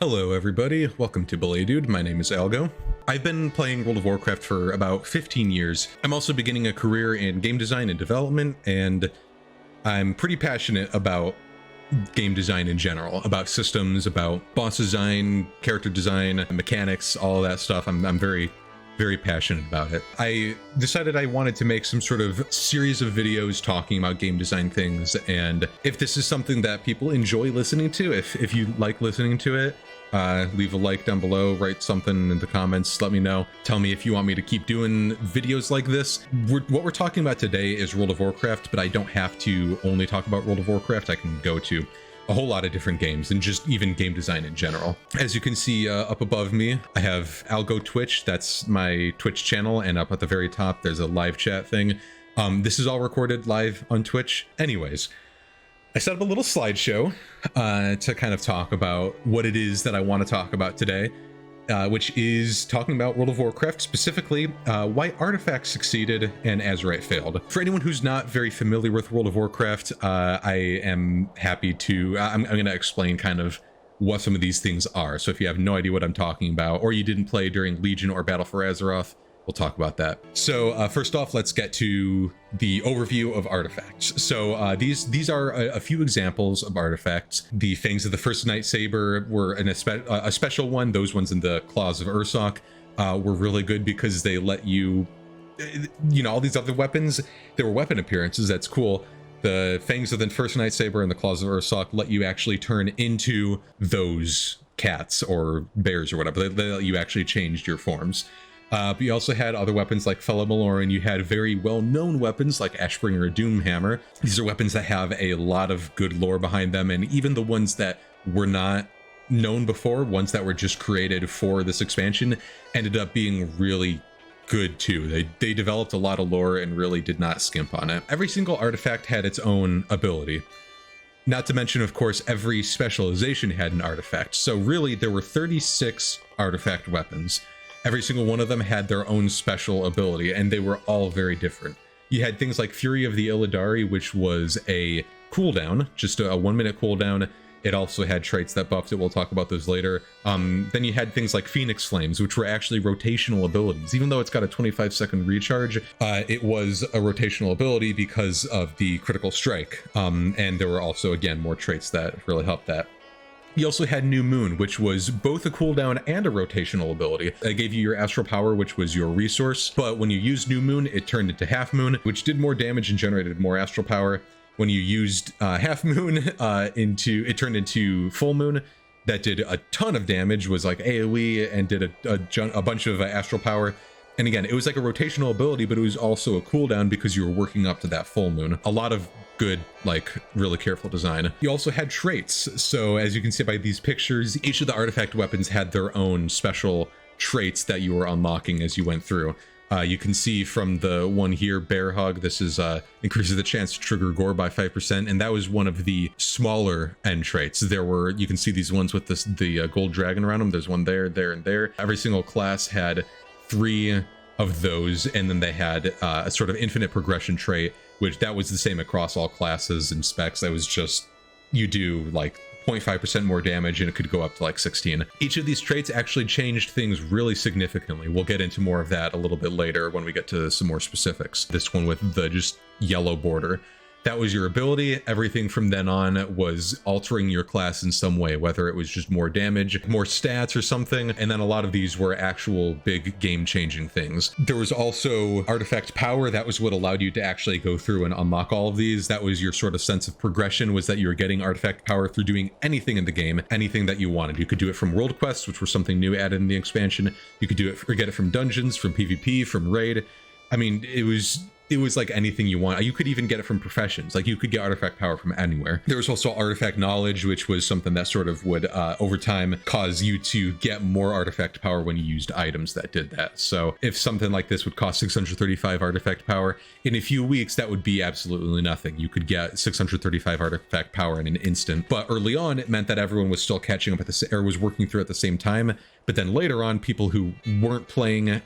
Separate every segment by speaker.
Speaker 1: Hello everybody, welcome to Belay Dude. My name is Algo. I've been playing World of Warcraft for about 15 years. I'm also beginning a career in game design and development, and I'm pretty passionate about game design in general, about systems, about boss design, character design, mechanics, all of that stuff. I'm very passionate about it. I decided I wanted to make some sort of series of videos talking about game design things, and if this is something that people enjoy listening to, if you like listening to it, leave a like down below, write something in the comments, let me know. Tell me if you want me to keep doing videos like this. What we're talking about today is World of Warcraft, but I don't have to only talk about World of Warcraft. I can go to a whole lot of different games and just even game design in general. As you can see up above me, I have Algo Twitch. That's my Twitch channel, and up at the very top there's a live chat thing. This is all recorded live on Twitch. Anyways, I set up a little slideshow to kind of talk about what it is that I want to talk about today, which is talking about World of Warcraft, specifically why artifacts succeeded and Azurite failed. For anyone who's not very familiar with World of Warcraft, I am happy to, I'm going to explain kind of what some of these things are. So if you have no idea what I'm talking about, or you didn't play during Legion or Battle for Azeroth, we'll talk about that. So first off, let's get to the overview of artifacts. So these are a few examples of artifacts. The Fangs of the First Night Saber were a special one. Those ones in the Claws of Ursoc were really good because they let you, all these other weapons, there were weapon appearances. That's cool. The Fangs of the First Night Saber and the Claws of Ursoc let you actually turn into those cats or bears or whatever. They let you actually change your forms. But you also had other weapons like Fellow Maloran. You had very well-known weapons like Ashbringer or Doomhammer. These are weapons that have a lot of good lore behind them, and even the ones that were not known before, ones that were just created for this expansion, ended up being really good too. They developed a lot of lore and really did not skimp on it. Every single artifact had its own ability. Not to mention, of course, every specialization had an artifact. So really, there were 36 artifact weapons. Every single one of them had their own special ability, and they were all very different. You had things like Fury of the Illidari, which was a cooldown, just a 1 minute cooldown. It also had traits that buffed it. We'll talk about those later. Then you had things like Phoenix Flames, which were actually rotational abilities. Even though it's got a 25-second recharge, it was a rotational ability because of the critical strike. And there were also, again, more traits that really helped that. You also had New Moon, which was both a cooldown and a rotational ability. It gave you your Astral Power, which was your resource, but when you used New Moon, it turned into Half Moon, which did more damage and generated more Astral Power. When you used Half Moon, it turned into Full Moon. That did a ton of damage, was like AoE, and did a bunch of Astral Power. And again, it was like a rotational ability, but it was also a cooldown because you were working up to that full moon. A lot of good, like, really careful design. You also had traits. So as you can see by these pictures, each of the artifact weapons had their own special traits that you were unlocking as you went through. You can see from the one here, Bear Hug, this is increases the chance to trigger gore by 5%, and that was one of the smaller end traits. There were, you can see these ones with the gold dragon around them. There's one there, there, and there. Every single class had 3 of those, and then they had a sort of infinite progression trait, which that was the same across all classes and specs. That was just, you do like 0.5% more damage, and it could go up to like 16. Each of these traits actually changed things really significantly. We'll get into more of that a little bit later when we get to some more specifics. This one with the just yellow border, that was your ability. Everything from then on was altering your class in some way, whether it was just more damage, more stats or something. And then a lot of these were actual big game-changing things. There was also Artifact Power. That was what allowed you to actually go through and unlock all of these. That was your sort of sense of progression, was that you were getting Artifact Power through doing anything in the game, anything that you wanted. You could do it from world quests, which were something new added in the expansion. You could do it or get it from dungeons, from PvP, from raid. I mean, it was like anything you want. You could even get it from professions. Like, you could get artifact power from anywhere. There was also artifact knowledge, which was something that sort of would over time cause you to get more artifact power when you used items that did that. So if something like this would cost 635 artifact power, in a few weeks that would be absolutely nothing. You could get 635 artifact power in an instant. But early on, it meant that everyone was still catching up at the, or was working through at the same time. But then later on, people who weren't playing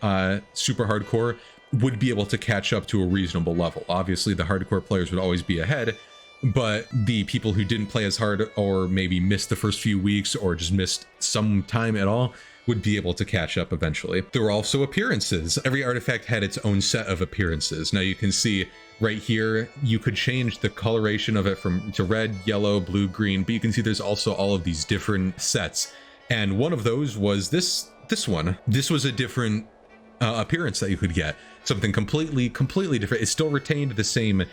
Speaker 1: super hardcore would be able to catch up to a reasonable level. Obviously, the hardcore players would always be ahead, but the people who didn't play as hard or maybe missed the first few weeks or just missed some time at all would be able to catch up eventually. There were also appearances. Every artifact had its own set of appearances. Now you can see right here, you could change the coloration of it from to red, yellow, blue, green, but you can see there's also all of these different sets. And one of those was this one. This was a different appearance that you could get. Something completely different. It still retained the same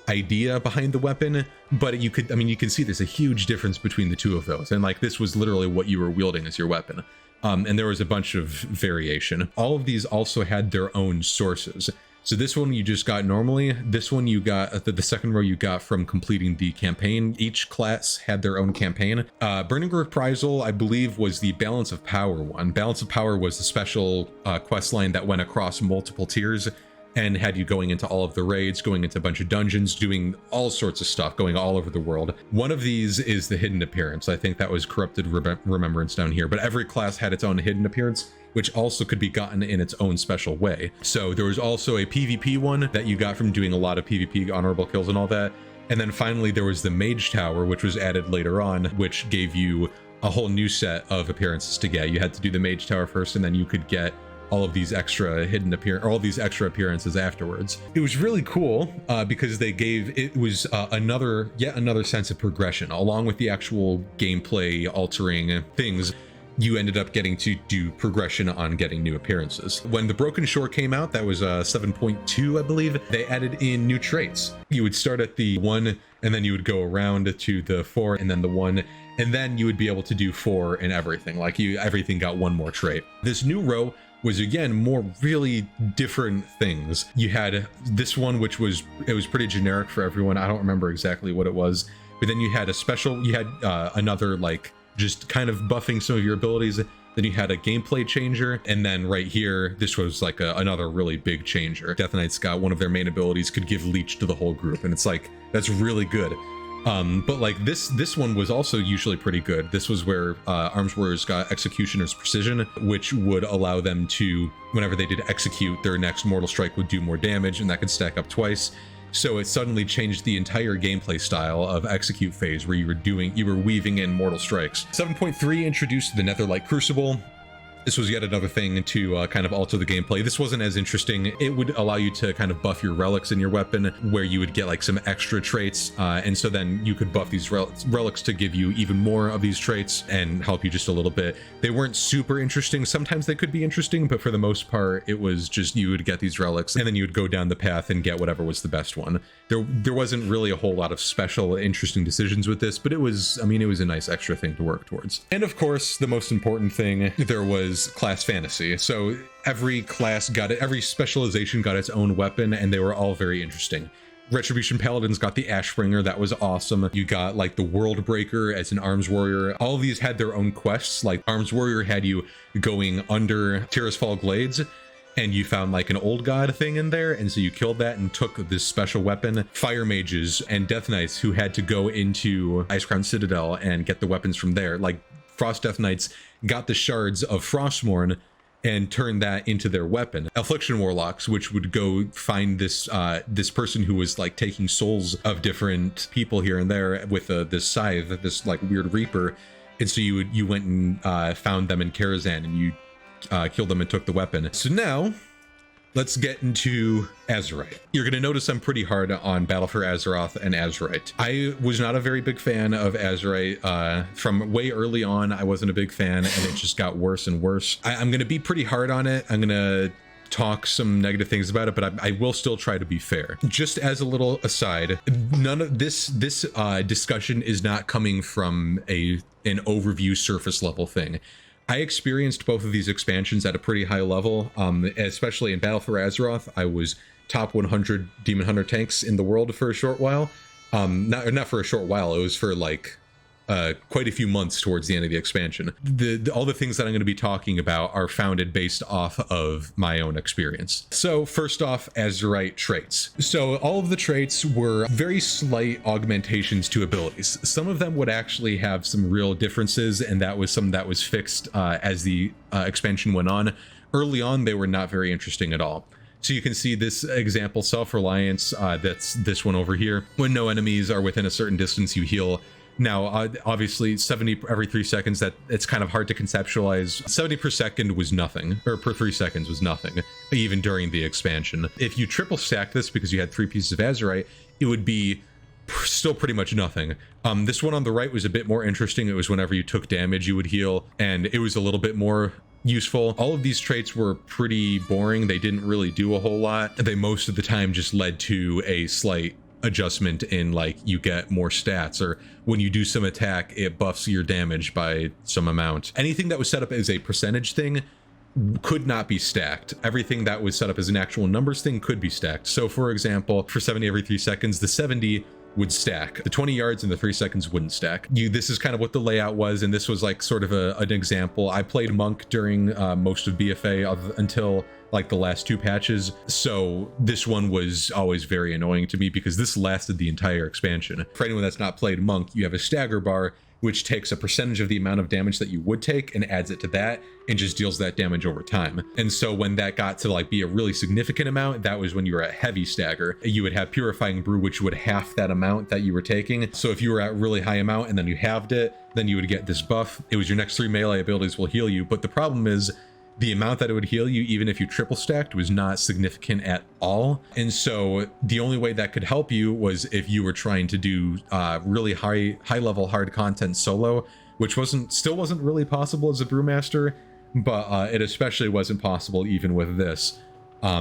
Speaker 1: idea behind the weapon, but you can see there's a huge difference between the two of those. And like, this was literally what you were wielding as your weapon. And there was a bunch of variation. All of these also had their own sources. So this one you just got normally. This one you got, the second row you got from completing the campaign. Each class had their own campaign. Burning Reprisal, I believe, was the Balance of Power one. Balance of Power was the special quest line that went across multiple tiers and had you going into all of the raids, going into a bunch of dungeons, doing all sorts of stuff, going all over the world. One of these is the Hidden Appearance. I think that was Corrupted Remembrance down here, but every class had its own Hidden Appearance, which also could be gotten in its own special way. So there was also a PvP one that you got from doing a lot of PvP honorable kills and all that. And then finally there was the Mage Tower, which was added later on, which gave you a whole new set of appearances to get. You had to do the Mage Tower first, and then you could get all of these extra all these extra appearances afterwards. It was really cool because they gave, it was yet another sense of progression along with the actual gameplay altering things. You ended up getting to do progression on getting new appearances. When the Broken Shore came out, that was 7.2, I believe, they added in new traits. You would start at the 1, and then you would go around to the 4, and then the 1, and then you would be able to do 4 and everything. Like everything got one more trait. This new row was again more really different things. You had this one, which was pretty generic for everyone. I don't remember exactly what it was, but then you had a special, you had another like just kind of buffing some of your abilities. Then you had a gameplay changer, and then right here, this was like another really big changer. Death Knights got one of their main abilities could give leech to the whole group, and it's like, that's really good. But like this one was also usually pretty good. This was where Arms Warriors got Executioner's Precision, which would allow them to, whenever they did execute, their next Mortal Strike would do more damage, and that could stack up twice. So it suddenly changed the entire gameplay style of Execute phase, where you were weaving in Mortal Strikes. 7.3 introduced the Netherlight Crucible. This was yet another thing to kind of alter the gameplay. This wasn't as interesting. It would allow you to kind of buff your relics in your weapon, where you would get like some extra traits. And so then you could buff these relics to give you even more of these traits and help you just a little bit. They weren't super interesting. Sometimes they could be interesting, but for the most part, it was just you would get these relics and then you would go down the path and get whatever was the best one. There wasn't really a whole lot of special interesting decisions with this, but it was a nice extra thing to work towards. And of course, the most important thing, there was class fantasy. So every class every specialization got its own weapon, and they were all very interesting. Retribution Paladins got the Ashbringer, that was awesome. You got like the World Breaker as an Arms Warrior. All of these had their own quests. Like Arms Warrior had you going under Tirisfal Glades, and you found like an old god thing in there, and so you killed that and took this special weapon. Fire Mages and Death Knights who had to go into Icecrown Citadel and get the weapons from there. Like Frost Death Knights got the shards of Frostmourne and turned that into their weapon. Affliction Warlocks, which would go find this person who was like taking souls of different people here and there with this scythe, this like weird reaper, and so you went and found them in Karazhan, and you killed them and took the weapon. So now let's get into Azerite. You're going to notice I'm pretty hard on Battle for Azeroth and Azerite. I was not a very big fan of Azerite. From way early on, I wasn't a big fan, and it just got worse and worse. I'm going to be pretty hard on it. I'm going to talk some negative things about it, but I will still try to be fair. Just as a little aside, none of this discussion is not coming from an overview surface level thing. I experienced both of these expansions at a pretty high level, especially in Battle for Azeroth. I was top 100 Demon Hunter tanks in the world for a short while. Not for a short while, it was for like quite a few months towards the end of the expansion. All the things that I'm going to be talking about are founded based off of my own experience. So first off, Azurite traits. So all of the traits were very slight augmentations to abilities. Some of them would actually have some real differences, and that was some that was fixed as the expansion went on. Early on, they were not very interesting at all. So you can see this example, self-reliance, that's this one over here. When no enemies are within a certain distance, you heal. Now, obviously 70 every 3 seconds, that it's kind of hard to conceptualize. 70 per second was nothing, or per 3 seconds was nothing, even during the expansion. If you triple stack this because you had 3 pieces of Azurite, it would be still pretty much nothing. This one on the right was a bit more interesting. It was whenever you took damage, you would heal, and it was a little bit more useful. All of these traits were pretty boring. They didn't really do a whole lot. They most of the time just led to a slight adjustment in, like, you get more stats, or when you do some attack, it buffs your damage by some amount. Anything that was set up as a percentage thing could not be stacked. Everything that was set up as an actual numbers thing could be stacked. So for example, for 70 every 3 seconds, the 70 would stack. The 20 yards and the 3 seconds wouldn't stack. This is kind of what the layout was, and this was like sort of an example. I played Monk during most of BFA until like the last 2 patches, so this one was always very annoying to me because this lasted the entire expansion. For anyone that's not played Monk, you have a stagger bar, which takes a percentage of the amount of damage that you would take and adds it to that and just deals that damage over time. And so when that got to like be a really significant amount, that was when you were at heavy stagger. You would have Purifying Brew, which would half that amount that you were taking. So if you were at really high amount and then you halved it, then you would get this buff. It was your next 3 melee abilities will heal you. But the problem is, the amount that it would heal you, even if you triple stacked, was not significant at all. And so the only way that could help you was if you were trying to do really high level hard content solo, which still wasn't really possible as a brewmaster, but it especially wasn't possible even with this.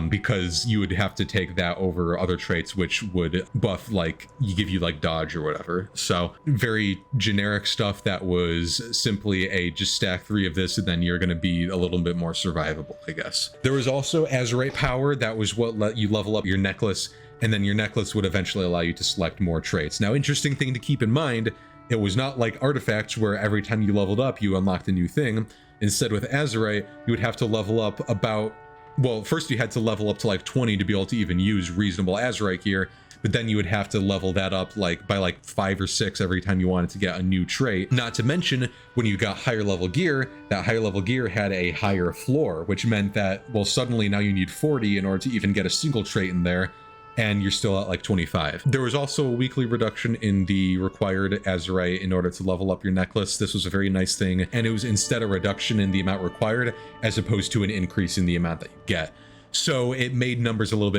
Speaker 1: Because you would have to take that over other traits, which would buff, like, give you like dodge or whatever. So very generic stuff that was simply just stack 3 of this and then you're going to be a little bit more survivable, I guess. There was also Azerite Power. That was what let you level up your necklace, and then your necklace would eventually allow you to select more traits. Now, interesting thing to keep in mind, it was not like artifacts where every time you leveled up, you unlocked a new thing. Instead, with Azerite, you would have to level up about, well, first you had to level up to like 20 to be able to even use reasonable Azurite gear, but then you would have to level that up like by like 5 or 6 every time you wanted to get a new trait. Not to mention, when you got higher level gear, that higher level gear had a higher floor, which meant that, well, suddenly now you need 40 in order to even get a single trait in there, and you're still at like 25. There was also a weekly reduction in the required Azurite in order to level up your necklace. This was a very nice thing, and it was instead a reduction in the amount required as opposed to an increase in the amount that you get. So it made numbers a little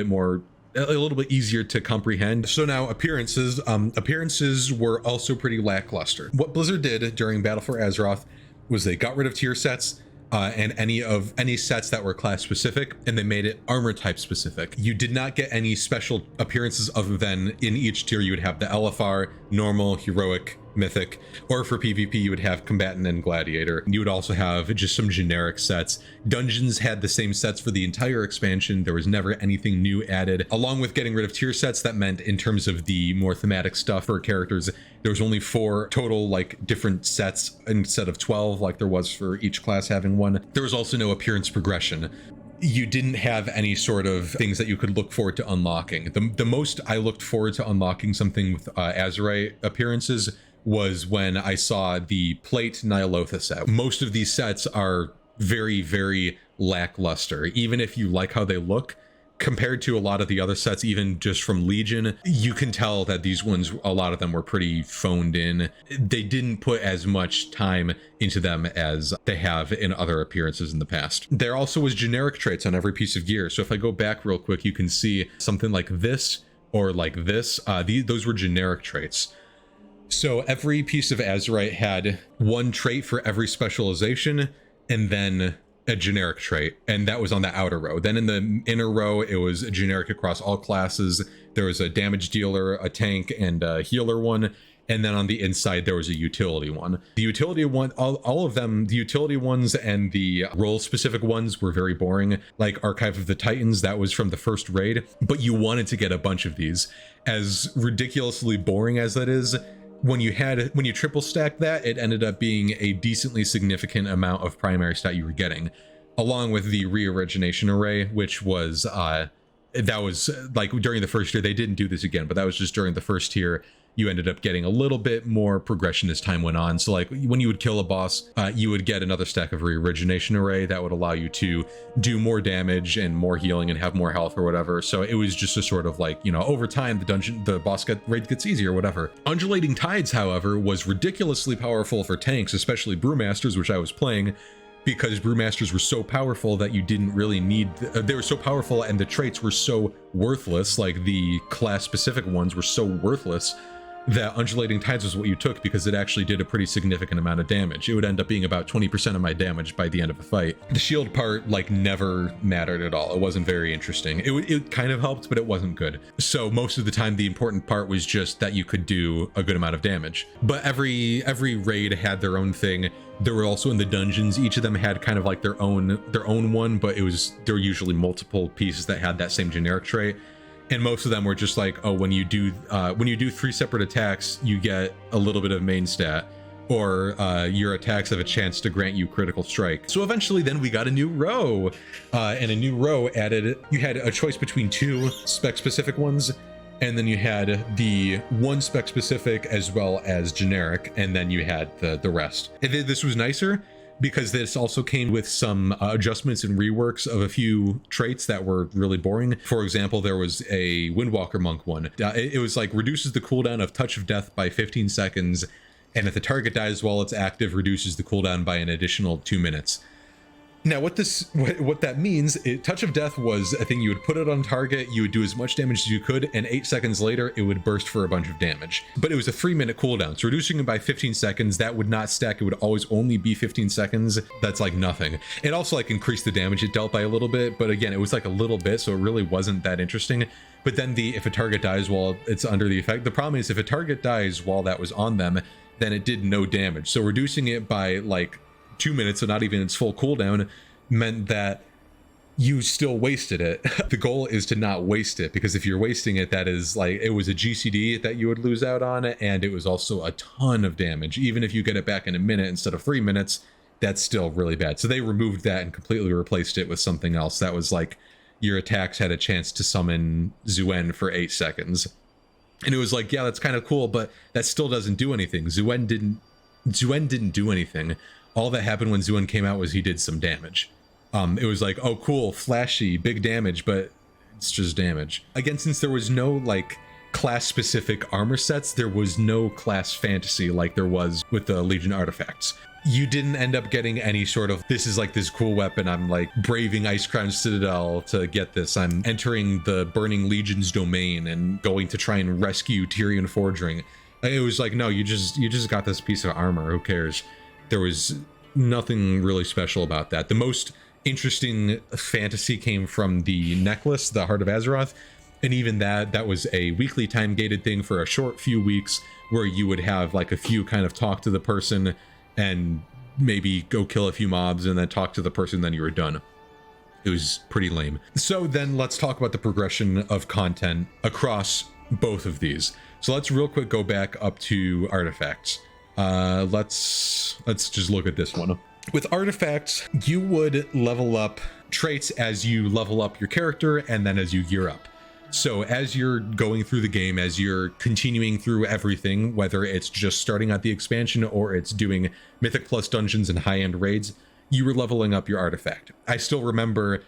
Speaker 1: bit easier to comprehend. So now appearances. Appearances were also pretty lackluster. What Blizzard did during Battle for Azeroth was they got rid of tier sets, and any sets that were class specific, and they made it armor type specific. You did not get any special appearances other than in each tier you would have the LFR, normal, heroic, mythic, or for PvP you would have combatant and gladiator. You would also have just some generic sets. Dungeons had the same sets for the entire expansion. There was never anything new added. Along with getting rid of tier sets, that meant in terms of the more thematic stuff for characters, there was only 4 total like different sets instead of 12 like there was for each class having one. There was also no appearance progression. You didn't have any sort of things that you could look forward to unlocking. The most I looked forward to unlocking something with Azurite appearances was when I saw the Plate Nyalotha set. Most of these sets are very, very lackluster. Even if you like how they look, compared to a lot of the other sets, even just from Legion, you can tell that these ones, a lot of them were pretty phoned in. They didn't put as much time into them as they have in other appearances in the past. There also was generic traits on every piece of gear. So if I go back real quick, you can see something like this or like this. Those were generic traits. So every piece of Azurite had 1 trait for every specialization, and then a generic trait, and that was on the outer row. Then in the inner row, it was generic across all classes. There was a damage dealer, a tank, and a healer one. And then on the inside, there was a utility one. The utility one, all of them, the utility ones and the role-specific ones were very boring. Like Archive of the Titans, that was from the first raid, but you wanted to get a bunch of these. As ridiculously boring as that is, when you triple stacked that, it ended up being a decently significant amount of primary stat you were getting, along with the re-origination array, which was that was like during the first year. They didn't do this again, but that was just during the first year. you ended up getting a little bit more progression as time went on. So like when you would kill a boss, you would get another stack of re-origination array that would allow you to do more damage and more healing and have more health or whatever. So it was just a sort of like, you know, over time the boss raid gets easier or whatever. Undulating Tides, however, was ridiculously powerful for tanks, especially Brewmasters, which I was playing, because Brewmasters were so powerful that you didn't really need, they were so powerful and the traits were so worthless, like the class specific ones were so worthless, that Undulating Tides was what you took because it actually did a pretty significant amount of damage. It would end up being about 20% of my damage by the end of a fight. The shield part like never mattered at all. It wasn't very interesting. It kind of helped, but it wasn't good. So most of the time the important part was just that you could do a good amount of damage. But every raid had their own thing. There were also in the dungeons, each of them had kind of like their own one, but there were usually multiple pieces that had that same generic trait. And most of them were just like, oh, when you do 3 separate attacks, you get a little bit of main stat, or your attacks have a chance to grant you critical strike. So eventually then we got a new row, and a new row added, you had a choice between 2 spec specific ones, and then you had the 1 spec specific as well as generic, and then you had the rest. And this was nicer because this also came with some adjustments and reworks of a few traits that were really boring. For example, there was a Windwalker Monk one. It was like reduces the cooldown of Touch of Death by 15 seconds, and if the target dies while it's active, reduces the cooldown by an additional 2 minutes. Now, what that means, Touch of Death was a thing you would put it on target, you would do as much damage as you could, and 8 seconds later, it would burst for a bunch of damage. But it was a 3-minute cooldown, so reducing it by 15 seconds, that would not stack, it would always only be 15 seconds. That's like nothing. It also like increased the damage it dealt by a little bit, but again, it was like a little bit, so it really wasn't that interesting. But then if a target dies while it's under the effect, the problem is if a target dies while that was on them, then it did no damage. So reducing it by like 2 minutes, so not even its full cooldown, meant that you still wasted it. The goal is to not waste it, because if you're wasting it, that is like, it was a GCD that you would lose out on, and it was also a ton of damage. Even if you get it back in a minute instead of 3 minutes, that's still really bad. So they removed that and completely replaced it with something else. That was like, your attacks had a chance to summon Zuen for 8 seconds. And it was like, yeah, that's kind of cool, but that still doesn't do anything. Zuen didn't do anything. All that happened when Zuen came out was he did some damage. It was like, oh cool, flashy, big damage, but it's just damage. Again, since there was no like class specific armor sets, there was no class fantasy like there was with the Legion artifacts. You didn't end up getting any sort of, this is like this cool weapon, I'm like braving Ice Crown Citadel to get this, I'm entering the Burning Legion's domain and going to try and rescue Tyrion Forging. It was like, no, you just got this piece of armor, who cares? There was nothing really special about that. The most interesting fantasy came from the necklace, the Heart of Azeroth, and even that was a weekly time gated thing for a short few weeks, where you would have like a few kind of talk to the person and maybe go kill a few mobs and then talk to the person, then you were done. It was pretty lame. So then let's talk about the progression of content across both of these. So let's real quick go back up to artifacts. Let's just look at this one. With artifacts, you would level up traits as you level up your character and then as you gear up. So as you're going through the game, as you're continuing through everything, whether it's just starting out the expansion or it's doing Mythic Plus dungeons and high-end raids, you were leveling up your artifact. I still remember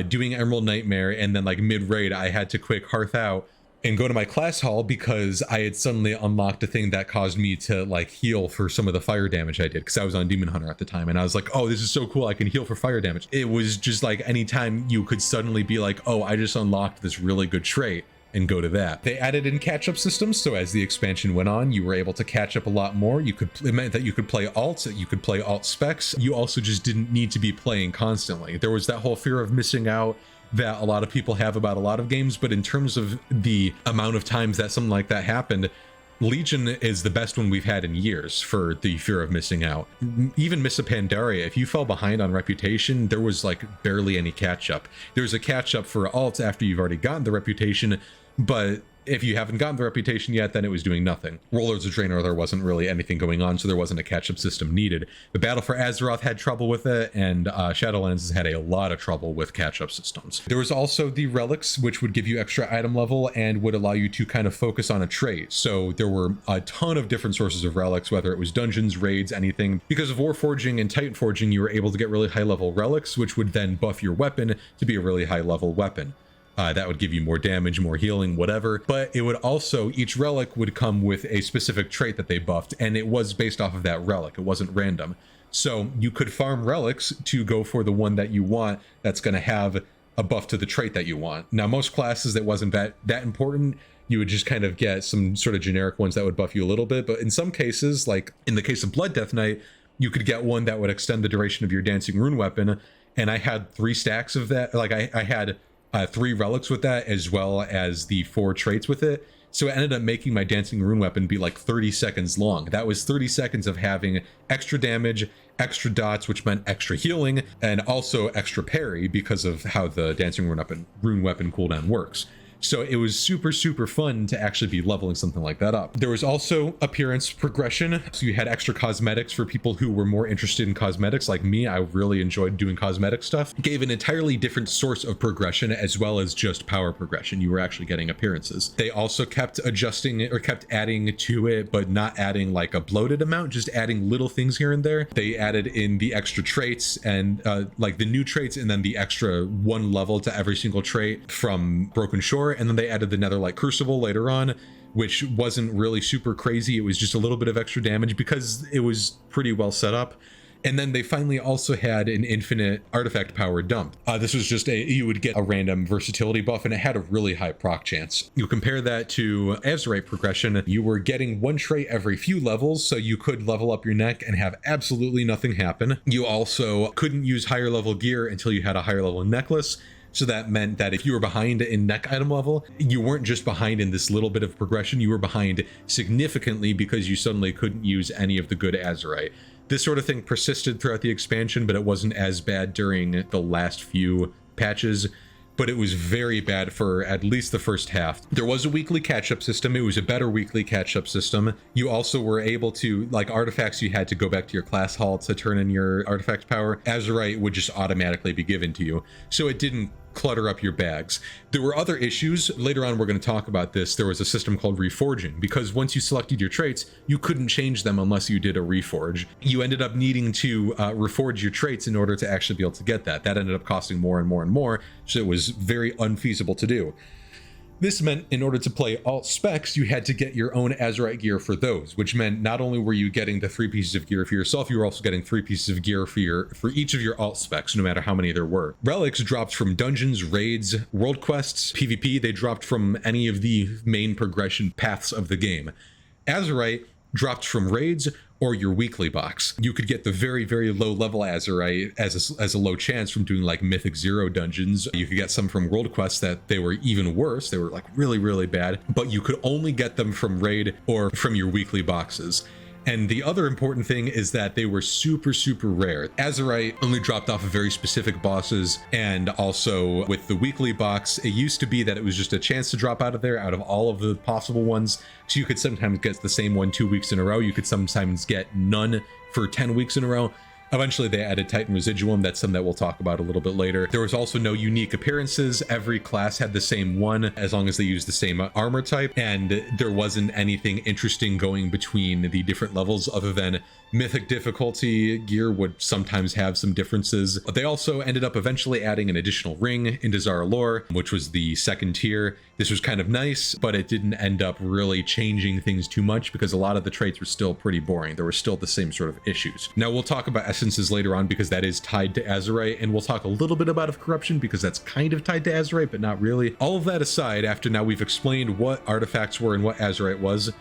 Speaker 1: doing Emerald Nightmare, and then like mid-raid I had to quick hearth out and go to my class hall because I had suddenly unlocked a thing that caused me to like heal for some of the fire damage I did, because I was on Demon Hunter at the time, and I was like, oh, this is so cool, I can heal for fire damage. It was just like anytime you could suddenly be like, oh, I just unlocked this really good trait, and go to that. They added in catch-up systems, so as the expansion went on, you were able to catch up a lot more. It meant that you could play alts, you could play alt specs. You also just didn't need to be playing constantly. There was that whole fear of missing out that a lot of people have about a lot of games, but in terms of the amount of times that something like that happened, Legion is the best one we've had in years for the fear of missing out. Even Miss Pandaria, if you fell behind on reputation, there was like barely any catch up. There's a catch up for alts after you've already gotten the reputation, but if you haven't gotten the reputation yet, then it was doing nothing. Warlords of Draenor, there wasn't really anything going on, so there wasn't a catch-up system needed. The Battle for Azeroth had trouble with it, and Shadowlands has had a lot of trouble with catch-up systems. There was also the relics, which would give you extra item level and would allow you to kind of focus on a trait. So there were a ton of different sources of relics, whether it was dungeons, raids, anything. Because of Warforging and Titanforging, you were able to get really high-level relics, which would then buff your weapon to be a really high-level weapon. That would give you more damage, more healing, whatever. But it would also, each relic would come with a specific trait that they buffed, and it was based off of that relic. It wasn't random. So you could farm relics to go for the one that you want that's going to have a buff to the trait that you want. Now, most classes that wasn't that important, you would just kind of get some sort of generic ones that would buff you a little bit. But in some cases, like in the case of Blood Death Knight, you could get one that would extend the duration of your Dancing Rune weapon. And I had 3 stacks of that. Like I had 3 relics with that, as well as the 4 traits with it. So it ended up making my Dancing Rune weapon be like 30 seconds long. That was 30 seconds of having extra damage, extra dots, which meant extra healing, and also extra parry because of how the Dancing Rune weapon cooldown works. So it was super, super fun to actually be leveling something like that up. There was also appearance progression. So you had extra cosmetics for people who were more interested in cosmetics like me. I really enjoyed doing cosmetic stuff. It gave an entirely different source of progression as well as just power progression. You were actually getting appearances. They also kept adjusting it or kept adding to it, but not adding like a bloated amount, just adding little things here and there. They added in the extra traits and like the new traits, and then the extra 1 level to every single trait from Broken Shore. And then they added the Netherlight Crucible later on, which wasn't really super crazy. It was just a little bit of extra damage because it was pretty well set up. And then they finally also had an infinite artifact power dump. This was just you would get a random versatility buff, and it had a really high proc chance. You compare that to Azurite progression, you were getting 1 trait every few levels, so you could level up your neck and have absolutely nothing happen. You also couldn't use higher level gear until you had a higher level necklace. So that meant that if you were behind in neck item level, you weren't just behind in this little bit of progression, you were behind significantly because you suddenly couldn't use any of the good Azurite. This sort of thing persisted throughout the expansion, but it wasn't as bad during the last few patches. But it was very bad for at least the first half. There was a weekly catch-up system. It was a better weekly catch-up system. You also were able to, like artifacts, you had to go back to your class hall to turn in your artifact power. Azurite would just automatically be given to you. So it didn't clutter up your bags. There were other issues. Later on, we're going to talk about this. There was a system called Reforging, because once you selected your traits, you couldn't change them unless you did a reforge. You ended up needing to reforge your traits in order to actually be able to get that. That ended up costing more and more and more, so it was very unfeasible to do. This meant in order to play alt specs, you had to get your own Azurite gear for those, which meant not only were you getting the 3 pieces of gear for yourself, you were also getting 3 pieces of gear for each of your alt specs, no matter how many there were. Relics dropped from dungeons, raids, world quests, PvP. They dropped from any of the main progression paths of the game. Azurite dropped from raids or your weekly box. You could get the very, very low level Azurite as a low chance from doing like Mythic 0 dungeons. You could get some from world quests that they were even worse. They were like really, really bad, but you could only get them from raid or from your weekly boxes. And the other important thing is that they were super, super rare. Azurite only dropped off of very specific bosses, and also with the weekly box, it used to be that it was just a chance to drop out of there out of all of the possible ones. So you could sometimes get the same one 2 weeks in a row. You could sometimes get none for 10 weeks in a row. Eventually they added Titan Residuum. That's something that we'll talk about a little bit later. There was also no unique appearances. Every class had the same one as long as they used the same armor type, and there wasn't anything interesting going between the different levels other than Mythic difficulty gear would sometimes have some differences. They also ended up eventually adding an additional ring into Zara lore, which was the 2nd tier. This was kind of nice, but it didn't end up really changing things too much because a lot of the traits were still pretty boring. There were still the same sort of issues. Now we'll talk about essences later on because that is tied to Azurite, and we'll talk a little bit about corruption because that's kind of tied to Azurite, but not really. All of that aside, after now we've explained what artifacts were and what Azurite was,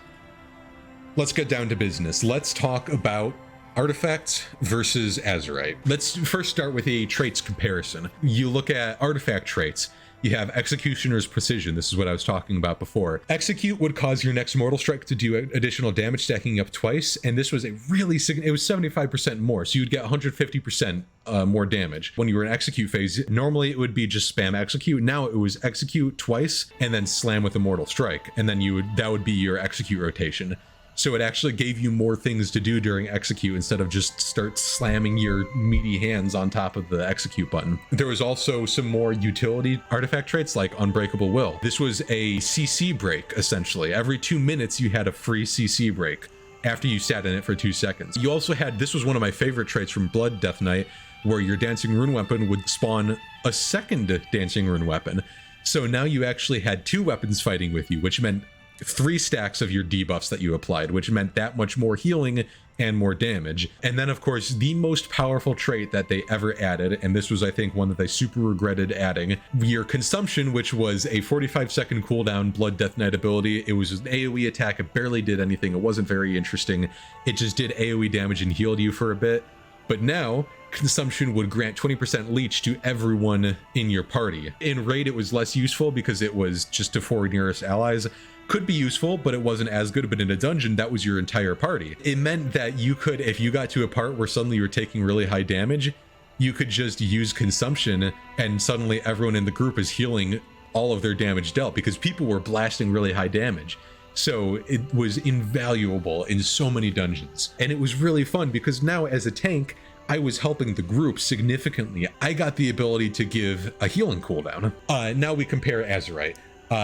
Speaker 1: let's get down to business. Let's talk about artifacts versus Azurite. Let's first start with a traits comparison. You look at artifact traits. You have Executioner's Precision. This is what I was talking about before. Execute would cause your next Mortal Strike to do additional damage, stacking up twice, and this was a really it was 75% more, so you'd get 150% more damage. When you were in Execute phase, normally it would be just spam Execute. Now it was Execute twice and then slam with a Mortal Strike, and then that would be your Execute rotation. So it actually gave you more things to do during Execute instead of just start slamming your meaty hands on top of the Execute button. There was also some more utility artifact traits like Unbreakable Will. This was a CC break, essentially. Every 2 minutes you had a free CC break after you sat in it for 2 seconds. You also had, this was one of my favorite traits from Blood Death Knight, where your Dancing Rune weapon would spawn a second Dancing Rune weapon. So now you actually had 2 weapons fighting with you, which meant 3 stacks of your debuffs that you applied, which meant that much more healing and more damage. And then of course the most powerful trait that they ever added, and this was I think one that they super regretted adding, your Consumption, which was a 45-second cooldown Blood Death Knight ability. It was an AoE attack. It barely did anything. It wasn't very interesting. It just did AoE damage and healed you for a bit. But now Consumption would grant 20% leech to everyone in your party. In raid it was less useful because it was just to 4 nearest allies. Could be useful, but it wasn't as good. But in a dungeon, that was your entire party. It meant that you could, if you got to a part where suddenly you were taking really high damage, you could just use Consumption and suddenly everyone in the group is healing all of their damage dealt because people were blasting really high damage. So it was invaluable in so many dungeons. And it was really fun because now as a tank, I was helping the group significantly. I got the ability to give a healing cooldown. Now we compare Azurite.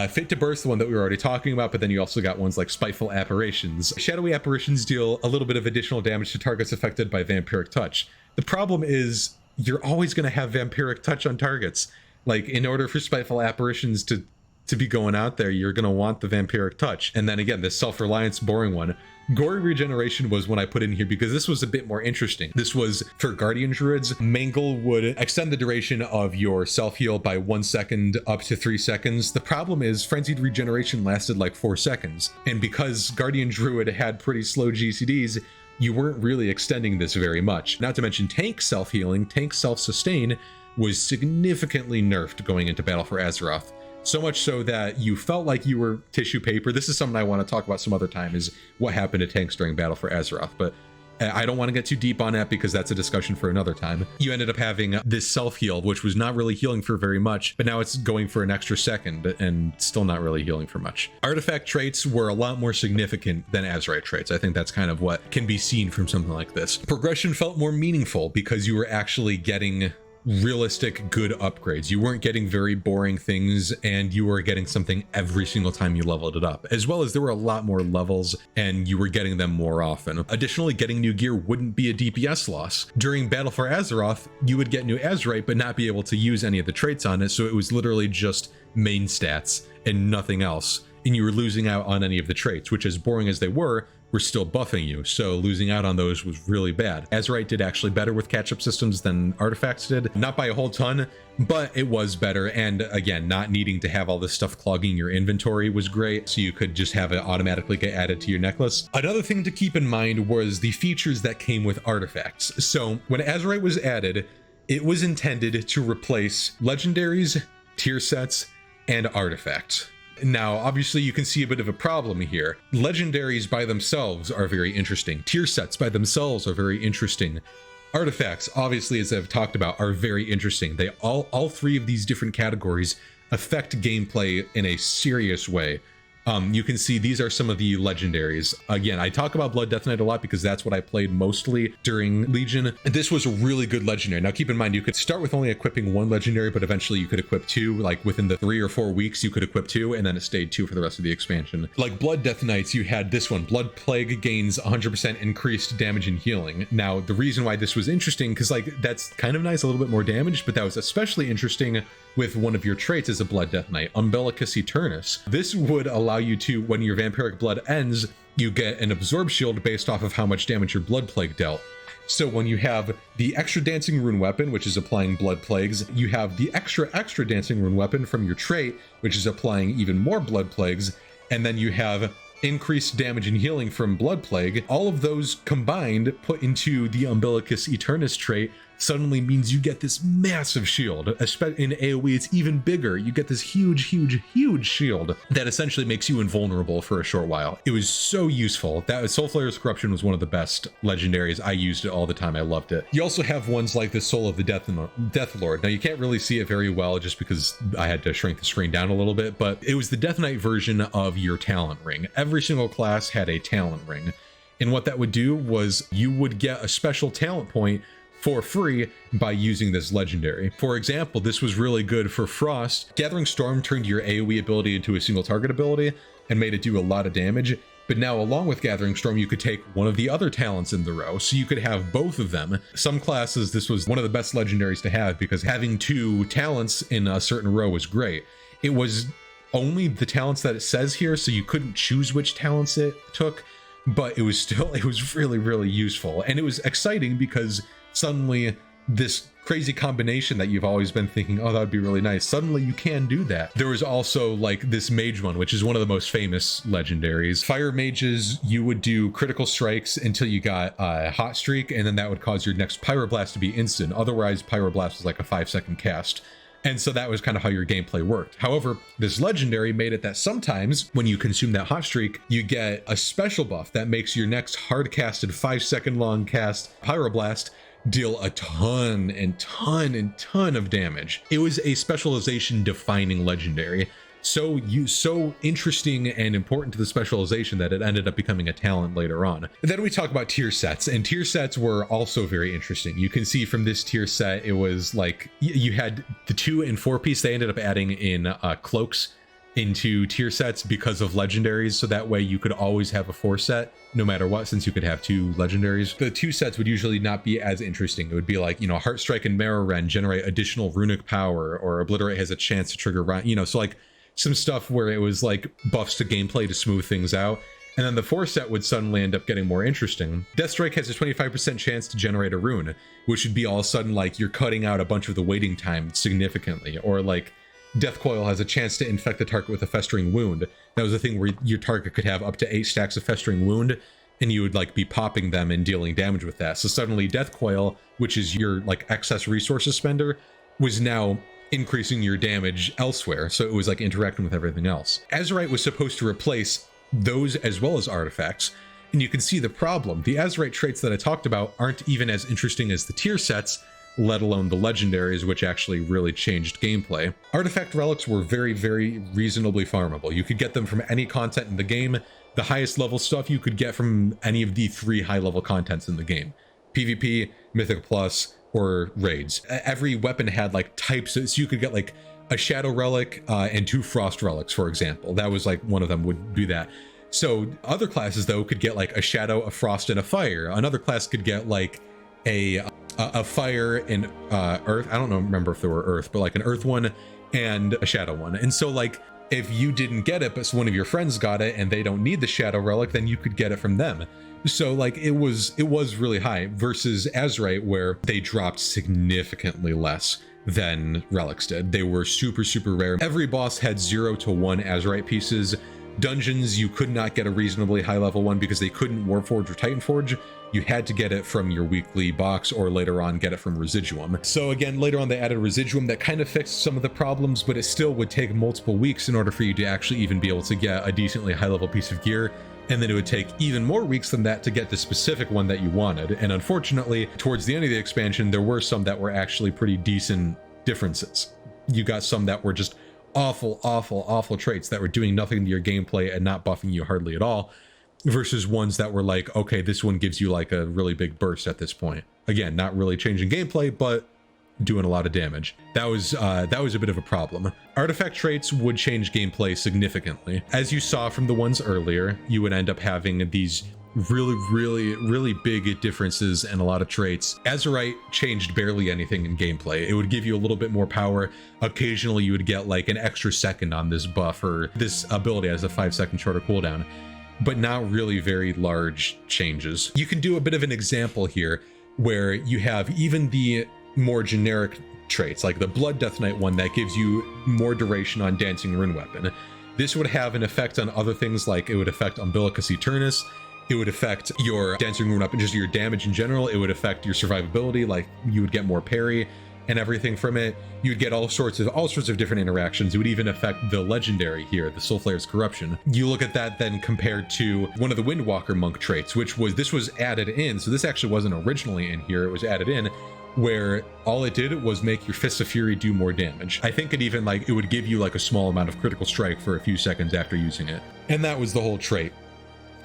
Speaker 1: Fit to Burst, the one that we were already talking about, but then you also got ones like Spiteful Apparitions. Shadowy Apparitions deal a little bit of additional damage to targets affected by Vampiric Touch. The problem is you're always going to have Vampiric Touch on targets. Like, in order for Spiteful Apparitions to be going out there, you're going to want the Vampiric Touch. And then again, this Self-Reliance boring one. Gory Regeneration was one I put in here because this was a bit more interesting. This was for Guardian Druids. Mangle would extend the duration of your self-heal by 1 second up to 3 seconds. The problem is Frenzied Regeneration lasted like 4 seconds. And because Guardian Druid had pretty slow GCDs, you weren't really extending this very much. Not to mention tank self-healing, tank self-sustain was significantly nerfed going into Battle for Azeroth. So much so that you felt like you were tissue paper. This is something I want to talk about some other time, is what happened to tanks during Battle for Azeroth, but I don't want to get too deep on that because that's a discussion for another time. You ended up having this self-heal, which was not really healing for very much, but now it's going for an extra second and still not really healing for much. Artifact traits were a lot more significant than Azurite traits. I think that's kind of what can be seen from something like this. Progression felt more meaningful because you were actually getting realistic good upgrades. You weren't getting very boring things, and you were getting something every single time you leveled it up, as well as there were a lot more levels and you were getting them more often. Additionally, getting new gear wouldn't be a DPS loss. During Battle for Azeroth, you would get new Azurite but not be able to use any of the traits on it, so it was literally just main stats and nothing else, and you were losing out on any of the traits, which, as boring as they were still buffing you, so losing out on those was really bad. Azurite did actually better with catch-up systems than artifacts did, not by a whole ton, but it was better. And again, not needing to have all this stuff clogging your inventory was great, so you could just have it automatically get added to your necklace. Another thing to keep in mind was the features that came with artifacts. So when Azurite was added, it was intended to replace legendaries, tier sets, and artifacts. Now, obviously, you can see a bit of a problem here. Legendaries by themselves are very interesting. Tier sets by themselves are very interesting. Artifacts, obviously, as I've talked about, are very interesting. They all 3 of these different categories affect gameplay in a serious way. You can see these are some of the legendaries. Again, I talk about Blood Death Knight a lot because that's what I played mostly during Legion. This was a really good legendary. Now keep in mind, you could start with only equipping 1 legendary, but eventually you could equip 2. Like within the 3 or 4 weeks, you could equip 2, and then it stayed 2 for the rest of the expansion. Like Blood Death Knights, you had this one. Blood Plague gains 100% increased damage and healing. Now, the reason why this was interesting, because like that's kind of nice, a little bit more damage, but that was especially interesting with one of your traits as a Blood Death Knight, Umbilicus Eternus. This would allow you to, when your vampiric blood ends, you get an absorb shield based off of how much damage your Blood Plague dealt. So when you have the extra Dancing Rune weapon, which is applying Blood Plagues, you have the extra Dancing Rune weapon from your trait, which is applying even more Blood Plagues, and then you have increased damage and healing from Blood Plague. All of those combined put into the Umbilicus Eternus trait suddenly means you get this massive shield. Especially in AoE, it's even bigger. You get this huge, huge, huge shield that essentially makes you invulnerable for a short while. It was so useful. That Soulflayer's Corruption was one of the best legendaries. I used it all the time. I loved it. You also have ones like the Soul of the Death Lord. Now, you can't really see it very well just because I had to shrink the screen down a little bit, but it was the Death Knight version of your talent ring. Every single class had a talent ring. And what that would do was you would get a special talent point for free by using this legendary. For example, this was really good for Frost. Gathering Storm turned your AoE ability into a single target ability and made it do a lot of damage. But now, along with Gathering Storm, you could take one of the other talents in the row, so you could have both of them. Some classes, this was one of the best legendaries to have because having two talents in a certain row was great. It was only the talents that it says here, so you couldn't choose which talents it took, but it was really, really useful. And it was exciting because suddenly this crazy combination that you've always been thinking, oh, that would be really nice, suddenly you can do that. There was also like this mage one, which is one of the most famous legendaries. Fire mages, you would do critical strikes until you got a hot streak, and then that would cause your next pyroblast to be instant. Otherwise, pyroblast was like a 5-second cast. And so that was kind of how your gameplay worked. However, this legendary made it that sometimes when you consume that hot streak, you get a special buff that makes your next hard casted 5-second long cast pyroblast deal a ton of damage. It was a specialization defining legendary. So interesting and important to the specialization that it ended up becoming a talent later on. And then we talk about tier sets, and tier sets were also very interesting. You can see from this tier set, it was like you had the 2 and 4 piece. They ended up adding in cloaks into tier sets because of legendaries, so that way you could always have a 4 set no matter what, since you could have 2 legendaries. The 2 sets would usually not be as interesting. It would be like, Heartstrike and Marrow Rend generate additional runic power, or Obliterate has a chance to trigger, so like some stuff where it was like buffs to gameplay to smooth things out. And then the 4 set would suddenly end up getting more interesting. Deathstrike has a 25% chance to generate a rune, which would be all of a sudden like you're cutting out a bunch of the waiting time significantly. Or like Death Coil has a chance to infect the target with a festering wound. That was a thing where your target could have up to 8 stacks of festering wound, and you would like be popping them and dealing damage with that. So suddenly Death Coil, which is your like excess resources spender, was now increasing your damage elsewhere. So it was like interacting with everything else. Azurite was supposed to replace those as well as artifacts. And you can see the problem. The Azurite traits that I talked about aren't even as interesting as the tier sets, let alone the legendaries, which actually really changed gameplay. Artifact relics were very, very reasonably farmable. You could get them from any content in the game. The highest level stuff you could get from any of the 3 high level contents in the game: PvP, Mythic Plus, or raids. Every weapon had like types, so you could get like a Shadow Relic and 2 Frost Relics, for example. That was like one of them would do that. So other classes though could get like a Shadow, a Frost, and a Fire. Another class could get like a Fire and Earth. I don't remember if there were Earth, but like an Earth one and a Shadow one. And so like if you didn't get it, but one of your friends got it and they don't need the Shadow Relic, then you could get it from them. So like it was really high versus Azurite, where they dropped significantly less than relics did. They were super, super rare. Every boss had 0 to 1 Azurite pieces. Dungeons, you could not get a reasonably high level one because they couldn't Warforge or Titanforge. You had to get it from your weekly box, or later on get it from Residuum. So again, later on they added Residuum that kind of fixed some of the problems, but it still would take multiple weeks in order for you to actually even be able to get a decently high level piece of gear. And then it would take even more weeks than that to get the specific one that you wanted. And unfortunately, towards the end of the expansion, there were some that were actually pretty decent differences. You got some that were just awful traits that were doing nothing to your gameplay and not buffing you hardly at all, versus ones that were like, okay, this one gives you like a really big burst at this point. Again, not really changing gameplay, but doing a lot of damage. That was a bit of a problem. Artifact traits would change gameplay significantly. As you saw from the ones earlier, you would end up having these really big differences in a lot of traits. Azurite changed barely anything in gameplay. It would give you a little bit more power. Occasionally you would get like an extra second on this buff, or this ability has a 5-second shorter cooldown, but not really very large changes. You can do a bit of an example here where you have even the more generic traits, like the Blood Death Knight one that gives you more duration on Dancing Rune Weapon. This would have an effect on other things, like it would affect Umbilicus Eternus, It would affect your dancing rune up and just your damage in general. It would affect your survivability, like you would get more parry and everything from it. You'd get all sorts of different interactions. It would even affect the legendary here, the Soulflayer's Corruption. You look at that then compared to one of the Windwalker monk traits, this was added in. So this actually wasn't originally in here, it was added in, where all it did was make your Fists of Fury do more damage. I think it even it would give you like a small amount of critical strike for a few seconds after using it. And that was the whole trait.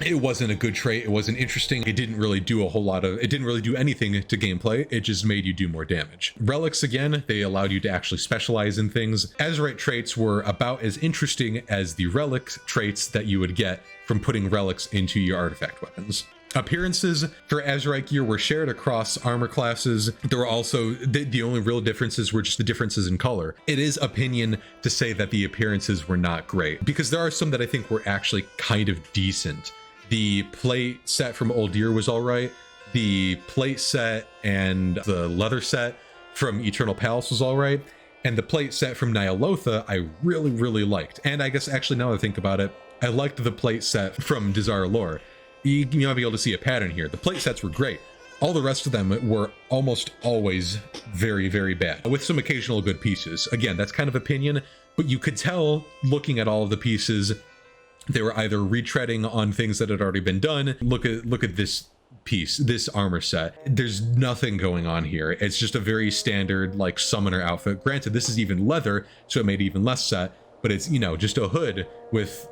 Speaker 1: It wasn't a good trait, it wasn't interesting, it didn't really do it didn't really do anything to gameplay, it just made you do more damage. Relics, again, they allowed you to actually specialize in things. Azurite traits were about as interesting as the relic traits that you would get from putting relics into your artifact weapons. Appearances for Azurite gear were shared across armor classes. There were also, the only real differences were just the differences in color. It is opinion to say that the appearances were not great, because there are some that I think were actually kind of decent. The plate set from Uldir was all right. The plate set and the leather set from Eternal Palace was all right. And the plate set from Nyalotha I really, really liked. And I guess actually now that I think about it, I liked the plate set from Desire Lore. You might be able to see a pattern here. The plate sets were great. All the rest of them were almost always very, very bad, with some occasional good pieces. Again, that's kind of opinion, but you could tell looking at all of the pieces, they were either retreading on things that had already been done. Look at this piece, this armor set. There's nothing going on here. It's just a very standard like summoner outfit. Granted, this is even leather, so it made it even less set, but it's, you know, just a hood with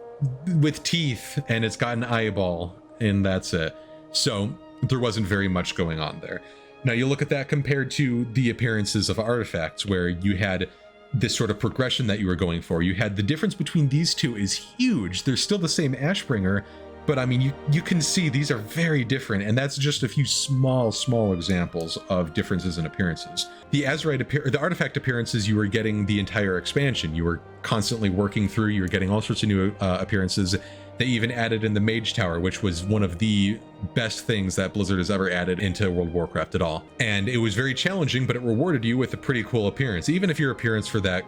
Speaker 1: teeth, and it's got an eyeball, and that's it. So there wasn't very much going on there. Now you look at that compared to the appearances of artifacts, where you had this sort of progression that you were going for. You had the difference between these two is huge. They're still the same Ashbringer, but I mean, you can see these are very different, and that's just a few small examples of differences in appearances. The the artifact appearances, you were getting the entire expansion. You were constantly working through, you were getting all sorts of new appearances. They even added in the Mage Tower, which was one of the best things that Blizzard has ever added into World of Warcraft at all. And it was very challenging, but it rewarded you with a pretty cool appearance. Even if your appearance for that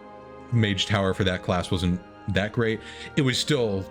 Speaker 1: Mage Tower for that class wasn't that great, it was still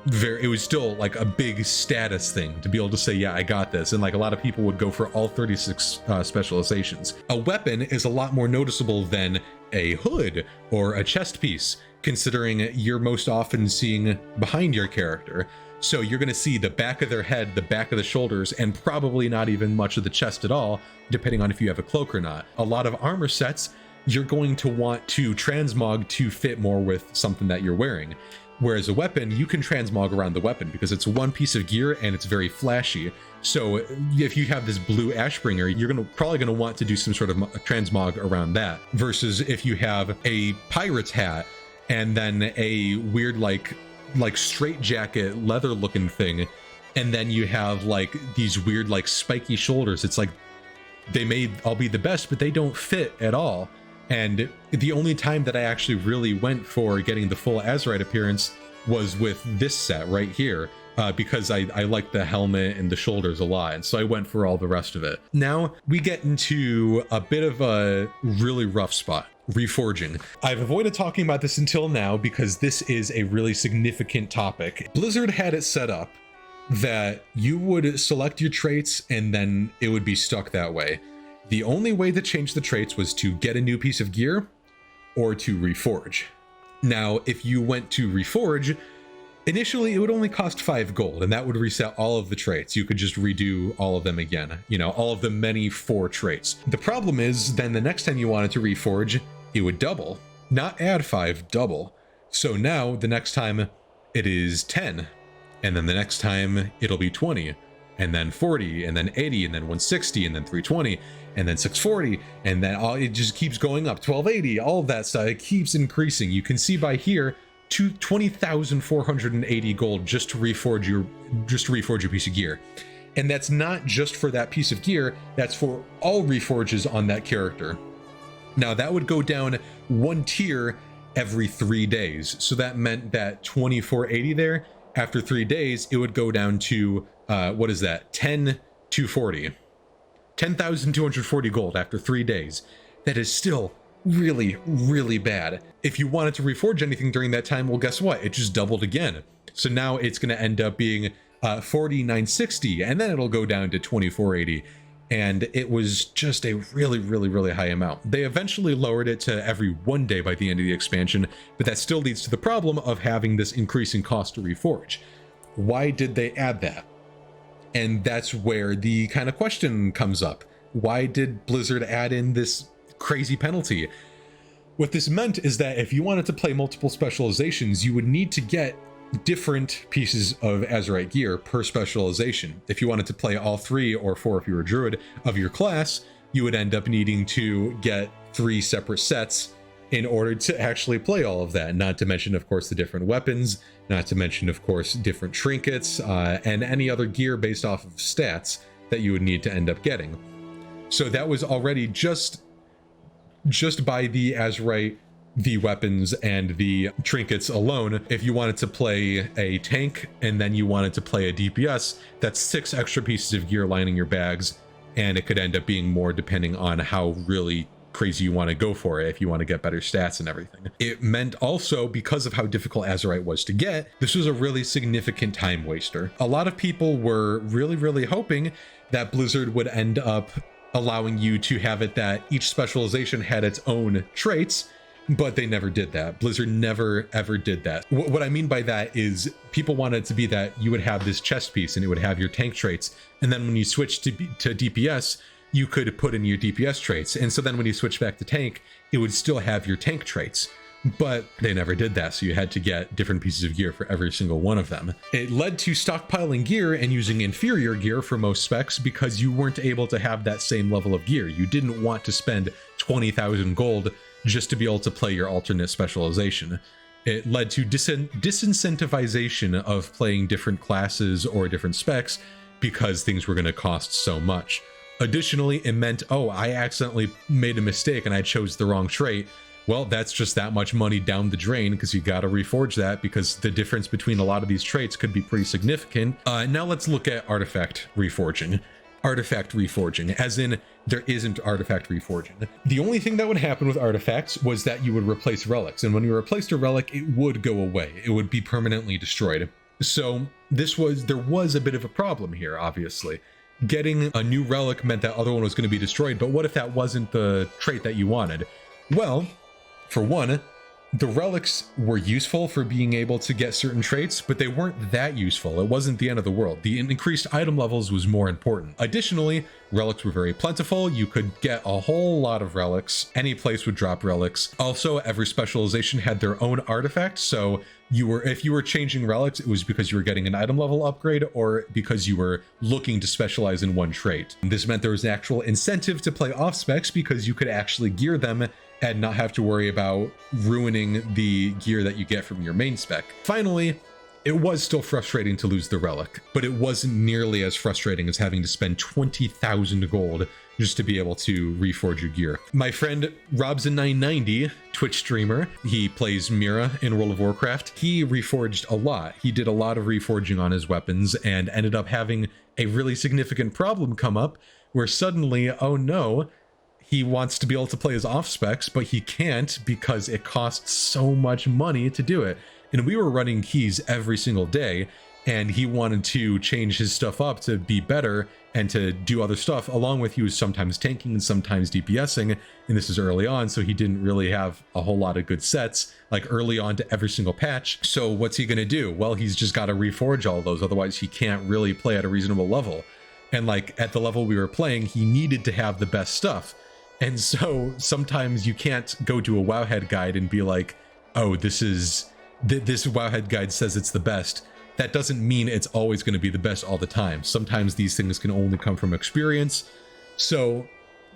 Speaker 1: like a big status thing to be able to say, yeah, I got this. And like a lot of people would go for all 36 specializations. A weapon is a lot more noticeable than a hood or a chest piece, considering you're most often seeing behind your character. So you're going to see the back of their head, the back of the shoulders, and probably not even much of the chest at all, depending on if you have a cloak or not. A lot of armor sets, you're going to want to transmog to fit more with something that you're wearing. Whereas a weapon, you can transmog around the weapon because it's one piece of gear and it's very flashy. So if you have this blue Ashbringer, you're probably going to want to do some sort of transmog around that. Versus if you have a pirate's hat and then a weird like straight jacket leather looking thing, and then you have like these weird like spiky shoulders. It's like they may all be the best, but they don't fit at all. And the only time that I actually really went for getting the full Azurite appearance was with this set right here, because I like the helmet and the shoulders a lot, and so I went for all the rest of it. Now we get into a bit of a really rough spot. Reforging. I've avoided talking about this until now because this is a really significant topic. Blizzard had it set up that you would select your traits and then it would be stuck that way. The only way to change the traits was to get a new piece of gear or to reforge. Now, if you went to reforge, initially it would only cost 5 gold, and that would reset all of the traits. You could just redo all of them again, you know, all of the many 4 traits. The problem is then the next time you wanted to reforge, it would double, not add 5, double. So now the next time it is 10, and then the next time it'll be 20, and then 40, and then 80, and then 160, and then 320, and then 640, and then it just keeps going up. 1280, all of that stuff, it keeps increasing. You can see by here, 20,480 gold just to reforge your piece of gear. And that's not just for that piece of gear, that's for all reforges on that character. Now that would go down 1 tier every 3 days. So that meant that 2480 there, after 3 days, it would go down to, what is that? 10,240. 10,240 gold after 3 days. That is still really, really bad. If you wanted to reforge anything during that time, well, guess what? It just doubled again. So now it's going to end up being 4960, and then it'll go down to 2480. And it was just a really, really, really high amount. They eventually lowered it to every 1 day by the end of the expansion, but that still leads to the problem of having this increasing cost to reforge. Why did they add that? And that's where the kind of question comes up. Why did Blizzard add in this crazy penalty? What this meant is that if you wanted to play multiple specializations, you would need to get different pieces of Azerite gear per specialization. If you wanted to play all 3 or 4 if you were a druid of your class, you would end up needing to get 3 separate sets in order to actually play all of that. Not to mention, of course, the different weapons, not to mention, of course, different trinkets, and any other gear based off of stats that you would need to end up getting. So that was already just by the Azerite, the weapons and the trinkets alone. If you wanted to play a tank and then you wanted to play a DPS, that's 6 extra pieces of gear lining your bags, and it could end up being more depending on how really crazy you want to go for it, if you want to get better stats and everything. It meant also, because of how difficult Azerite was to get, this was a really significant time waster. A lot of people were really, really hoping that Blizzard would end up allowing you to have it that each specialization had its own traits, but they never did that. Blizzard never ever did that. What I mean by that is people wanted it to be that you would have this chest piece and it would have your tank traits, and then when you switch to DPS, you could put in your DPS traits, and so then when you switch back to tank, it would still have your tank traits. But they never did that, so you had to get different pieces of gear for every single one of them. It led to stockpiling gear and using inferior gear for most specs because you weren't able to have that same level of gear. You didn't want to spend 20,000 gold just to be able to play your alternate specialization. It led to disincentivization of playing different classes or different specs because things were going to cost so much. Additionally, it meant, oh, I accidentally made a mistake and I chose the wrong trait. Well, that's just that much money down the drain because you got to reforge that, because the difference between a lot of these traits could be pretty significant. Now let's look at artifact reforging. Artifact reforging, as in there isn't artifact reforging. The only thing that would happen with artifacts was that you would replace relics, and when you replaced a relic, it would go away. It would be permanently destroyed. So there was a bit of a problem here, obviously. Getting a new relic meant that other one was going to be destroyed, but what if that wasn't the trait that you wanted? Well, for one, the relics were useful for being able to get certain traits, but they weren't that useful. It wasn't the end of the world. The increased item levels was more important. Additionally, relics were very plentiful. You could get a whole lot of relics. Any place would drop relics. Also, every specialization had their own artifact, so if you were changing relics, it was because you were getting an item level upgrade or because you were looking to specialize in one trait. This meant there was an actual incentive to play off specs because you could actually gear them and not have to worry about ruining the gear that you get from your main spec. Finally, it was still frustrating to lose the relic, but it wasn't nearly as frustrating as having to spend 20,000 gold just to be able to reforge your gear. My friend Robson990, Twitch streamer, he plays Mira in World of Warcraft. He reforged a lot. He did a lot of reforging on his weapons and ended up having a really significant problem come up where suddenly, oh no, he wants to be able to play his off specs, but he can't because it costs so much money to do it. And we were running keys every single day, and he wanted to change his stuff up to be better and to do other stuff, along with he was sometimes tanking and sometimes DPSing, and this is early on, so he didn't really have a whole lot of good sets, like early on to every single patch. So what's he gonna do? Well, he's just gotta reforge all those, otherwise he can't really play at a reasonable level. And like at the level we were playing, he needed to have the best stuff. And so sometimes you can't go to a Wowhead guide and be like, oh, this Wowhead guide says it's the best. That doesn't mean it's always going to be the best all the time. Sometimes these things can only come from experience. So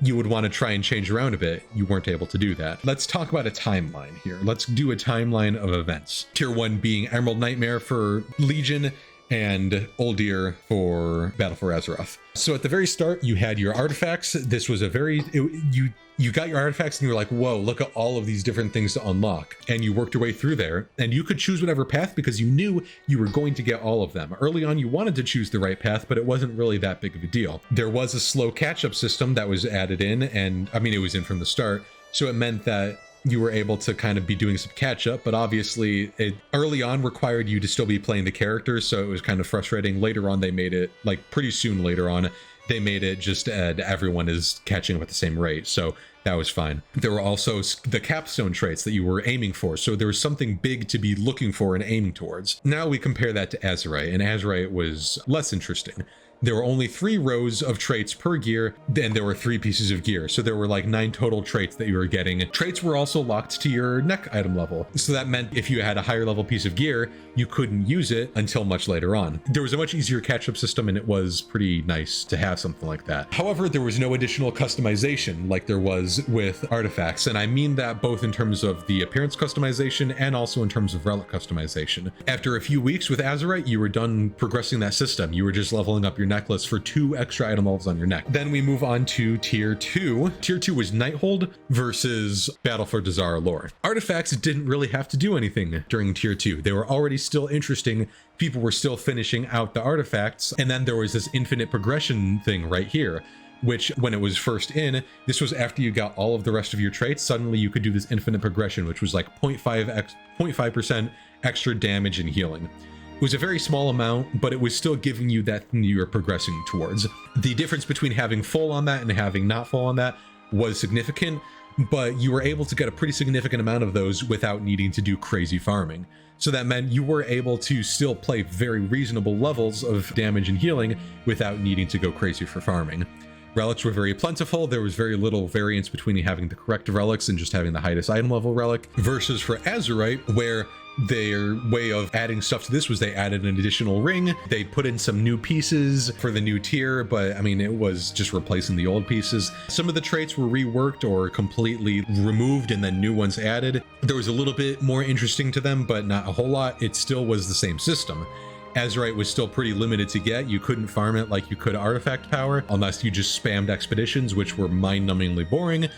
Speaker 1: you would want to try and change around a bit. You weren't able to do that. Let's talk about a timeline here. Let's do a timeline of events. Tier 1 being Emerald Nightmare for Legion and Uldir for Battle for Azeroth. So at the very start, you had your artifacts. This was you got your artifacts and you were like, whoa, look at all of these different things to unlock. And you worked your way through there, and you could choose whatever path because you knew you were going to get all of them. Early on, you wanted to choose the right path, but it wasn't really that big of a deal. There was a slow catch-up system that was added in, and I mean, it was in from the start. So it meant that you were able to kind of be doing some catch up, but obviously it early on required you to still be playing the characters, so it was kind of frustrating. Later on, they made it, like pretty soon later on, they made it just everyone is catching up at the same rate, so that was fine. There were also the capstone traits that you were aiming for, so there was something big to be looking for and aiming towards. Now we compare that to Azerite, and Azerite was less interesting. There were only 3 rows of traits per gear, and there were 3 pieces of gear. So there were like 9 total traits that you were getting. Traits were also locked to your neck item level. So that meant if you had a higher level piece of gear, you couldn't use it until much later on. There was a much easier catch-up system, and it was pretty nice to have something like that. However, there was no additional customization like there was with artifacts. And I mean that both in terms of the appearance customization and also in terms of relic customization. After a few weeks with Azurite, you were done progressing that system. You were just leveling up your necklace for 2 extra item levels on your neck. Then we move on to tier 2. Tier 2 was Nighthold versus Battle for Dazara lore. Artifacts didn't really have to do anything during tier 2. They were already still interesting. People were still finishing out the artifacts. And then there was this infinite progression thing right here, which when it was first in, this was after you got all of the rest of your traits, suddenly you could do this infinite progression, which was like 0.5% extra damage and healing. It was a very small amount, but it was still giving you that thing you were progressing towards. The difference between having full on that and having not full on that was significant, but you were able to get a pretty significant amount of those without needing to do crazy farming. So that meant you were able to still play very reasonable levels of damage and healing without needing to go crazy for farming. Relics were very plentiful. There was very little variance between having the correct relics and just having the highest item level relic, versus for Azurite, where their way of adding stuff to this was they added an additional ring. They put in some new pieces for the new tier, but I mean, it was just replacing the old pieces. Some of the traits were reworked or completely removed and then new ones added. There was a little bit more interesting to them, but not a whole lot. It still was the same system. Azurite was still pretty limited to get. You couldn't farm it like you could Artifact Power unless you just spammed expeditions, which were mind-numbingly boring.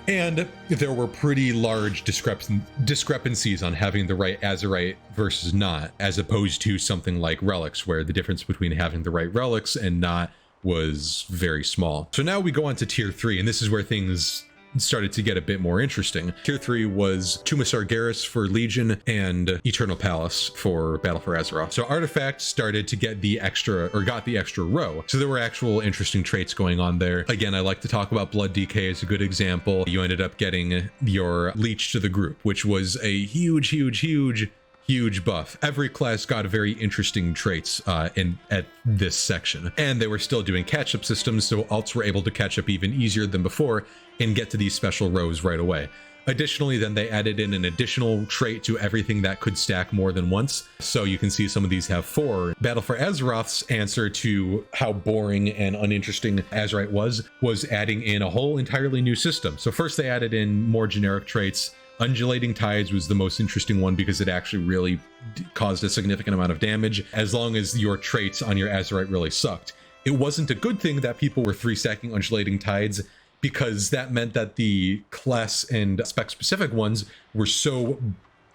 Speaker 1: And there were pretty large discrepancies on having the right Azurite versus not, as opposed to something like relics, where the difference between having the right relics and not was very small. So now we go on to tier 3, and this is where things started to get a bit more interesting. Tier 3 was Tomb of Sargeras for Legion and Eternal Palace for Battle for Azeroth. So artifacts started to get the extra, or got the extra row. So there were actual interesting traits going on there. Again, I like to talk about Blood DK as a good example. You ended up getting your Leech to the group, which was a huge buff. Every class got very interesting traits at this section, and they were still doing catch-up systems, so alts were able to catch up even easier than before and get to these special rows right away. Additionally, then they added in an additional trait to everything that could stack more than once. So you can see some of these have 4. Battle for Azeroth's answer to how boring and uninteresting Azerite was adding in a whole entirely new system. So first they added in more generic traits. Undulating Tides was the most interesting one because it actually really caused a significant amount of damage as long as your traits on your Azerite really sucked. It wasn't a good thing that people were 3-stacking Undulating Tides, because that meant that the class and spec specific ones were so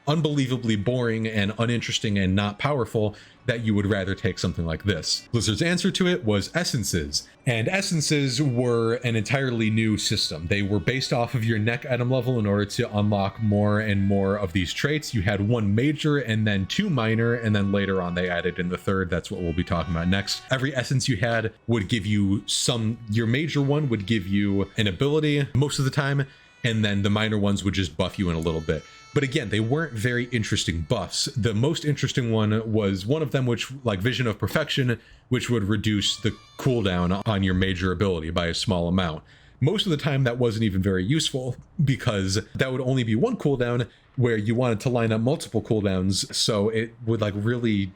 Speaker 1: unbelievably boring and uninteresting and not powerful that you would rather take something like this. Blizzard's answer to it was essences, and essences were an entirely new system. They were based off of your neck item level. In order to unlock more and more of these traits, you had 1 major and then 2 minor, and then later on they added in the 3rd. That's what we'll be talking about next. Every essence you had would give you your major one would give you an ability most of the time, and then the minor ones would just buff you in a little bit. But again, they weren't very interesting buffs. The most interesting one was one of them, which like Vision of Perfection, which would reduce the cooldown on your major ability by a small amount. Most of the time that wasn't even very useful, because that would only be 1 cooldown where you wanted to line up multiple cooldowns, so it would like really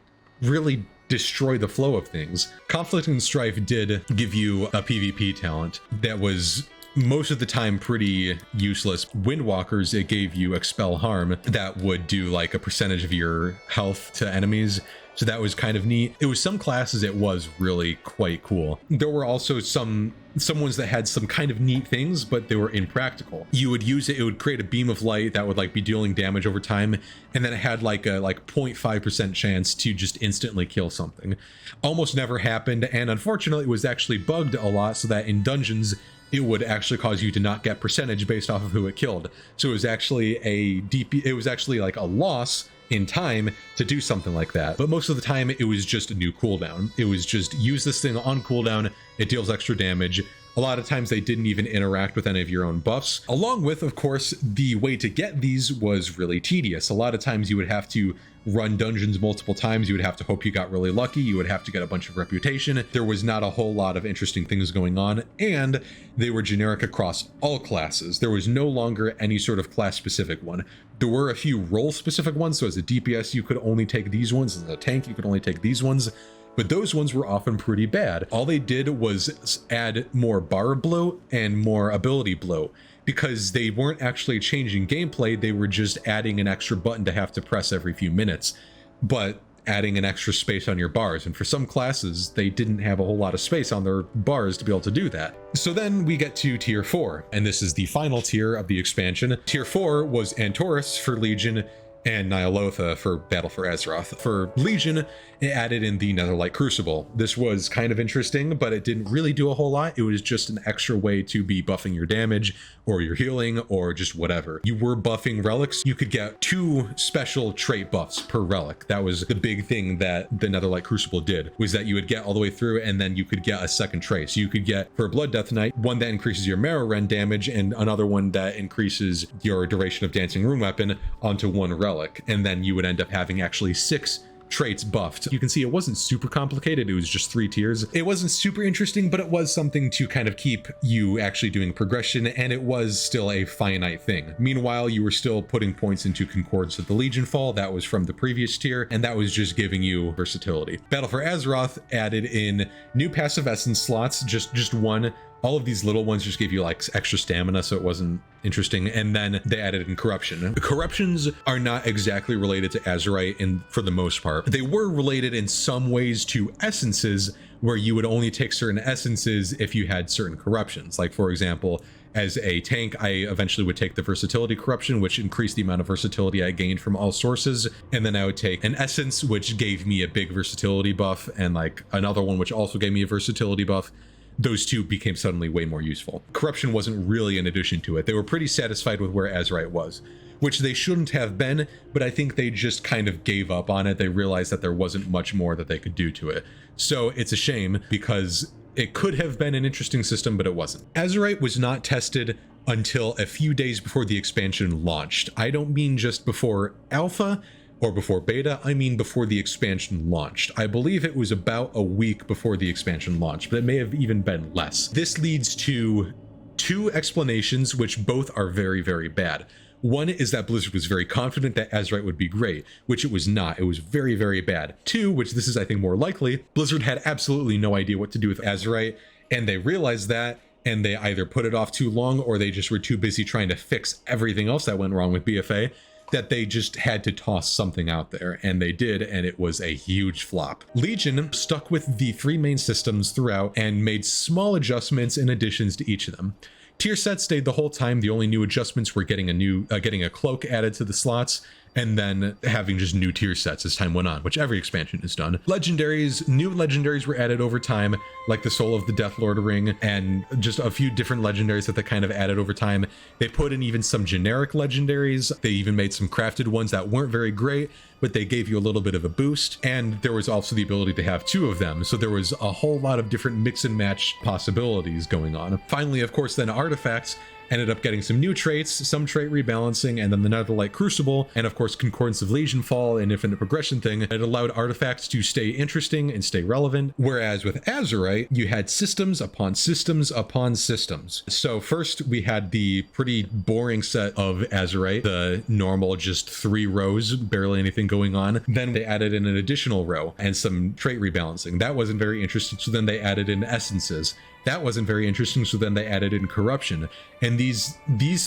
Speaker 1: destroy the flow of things. Conflict and Strife did give you a PvP talent that was most of the time pretty useless. Windwalkers, it gave you Expel Harm that would do like a percentage of your health to enemies, so that was kind of neat. It was some classes it was really quite cool. There were also some ones that had some kind of neat things, but they were impractical. You would use it would create a beam of light that would like be dealing damage over time, and then it had like a 0.5% chance to just instantly kill something. Almost never happened, and unfortunately it was actually bugged a lot, so that in dungeons it would actually cause you to not get percentage based off of who it killed. So it was actually it was actually like a loss in time to do something like that. But most of the time it was just a new cooldown. It was just use this thing on cooldown, it deals extra damage. A lot of times they didn't even interact with any of your own buffs. Along with, of course, the way to get these was really tedious. A lot of times you would have to run dungeons multiple times. You would have to hope you got really lucky. You would have to get a bunch of reputation. There was not a whole lot of interesting things going on, and they were generic across all classes. There was no longer any sort of class specific one. There were a few role specific ones. So as a DPS, you could only take these ones. As a tank, you could only take these ones. But those ones were often pretty bad. All they did was add more bar blow and more ability blow, because they weren't actually changing gameplay. They were just adding an extra button to have to press every few minutes, but adding an extra space on your bars. And for some classes, they didn't have a whole lot of space on their bars to be able to do that. So then we get to tier 4, and this is the final tier of the expansion. Tier 4 was Antorus for Legion and Nyalotha for Battle for Azeroth. For Legion, it added in the Netherlight Crucible. This was kind of interesting, but it didn't really do a whole lot. It was just an extra way to be buffing your damage or your healing or just whatever. You were buffing relics. You could get 2 special trait buffs per relic. That was the big thing that the Netherlight Crucible did, was that you would get all the way through and then you could get a second trait. So you could get, for Blood Death Knight, one that increases your Marrow Rend damage and another one that increases your duration of Dancing Rune Weapon onto one relic. And then you would end up having actually 6 traits buffed. You can see it wasn't super complicated. It was just 3 tiers. It wasn't super interesting, but it was something to kind of keep you actually doing progression, and it was still a finite thing. Meanwhile, you were still putting points into Concordance of the Legion Fall. That was from the previous tier, and that was just giving you versatility. Battle for Azeroth added in new passive essence slots, just one. All of these little ones just gave you like extra stamina, so it wasn't interesting. And then they added in corruption. Corruptions are not exactly related to Azurite for the most part. They were related in some ways to essences, where you would only take certain essences if you had certain corruptions. Like, for example, as a tank, I eventually would take the versatility corruption, which increased the amount of versatility I gained from all sources. And then I would take an essence, which gave me a big versatility buff, and like another one, which also gave me a versatility buff. Those two became suddenly way more useful. Corruption wasn't really an addition to it. They were pretty satisfied with where Azurite was, which they shouldn't have been, but I think they just kind of gave up on it. They realized that there wasn't much more that they could do to it. So it's a shame, because it could have been an interesting system, but it wasn't. Azurite was not tested until a few days before the expansion launched. I don't mean just before alpha or before beta, I mean before the expansion launched. I believe it was about a week before the expansion launched, but it may have even been less. This leads to 2 explanations, which both are very, very bad. One is that Blizzard was very confident that Azurite would be great, which it was not. It was very, very bad. 2, which this is I think more likely, Blizzard had absolutely no idea what to do with Azurite, and they realized that, and they either put it off too long, or they just were too busy trying to fix everything else that went wrong with BFA, that they just had to toss something out there, and they did, and it was a huge flop. Legion stuck with the 3 main systems throughout and made small adjustments and additions to each of them. Tier sets stayed the whole time. The only new adjustments were getting a cloak added to the slots, and then having just new tier sets as time went on, which every expansion has done. Legendaries, new legendaries were added over time, like the Soul of the Deathlord ring, and just a few different legendaries that they kind of added over time. They put in even some generic legendaries. They even made some crafted ones that weren't very great, but they gave you a little bit of a boost. And there was also the ability to have 2 of them. So there was a whole lot of different mix and match possibilities going on. Finally, of course, then artifacts ended up getting some new traits, some trait rebalancing, and then the Netherlight Crucible, and of course Concordance of Legion Fall, an infinite progression thing. It allowed artifacts to stay interesting and stay relevant, whereas with Azurite, you had systems upon systems upon systems. So first we had the pretty boring set of Azurite, the normal just 3 rows, barely anything going on. Then they added in an additional row and some trait rebalancing. That wasn't very interesting, so then they added in essences. That wasn't very interesting, so then they added in corruption. And these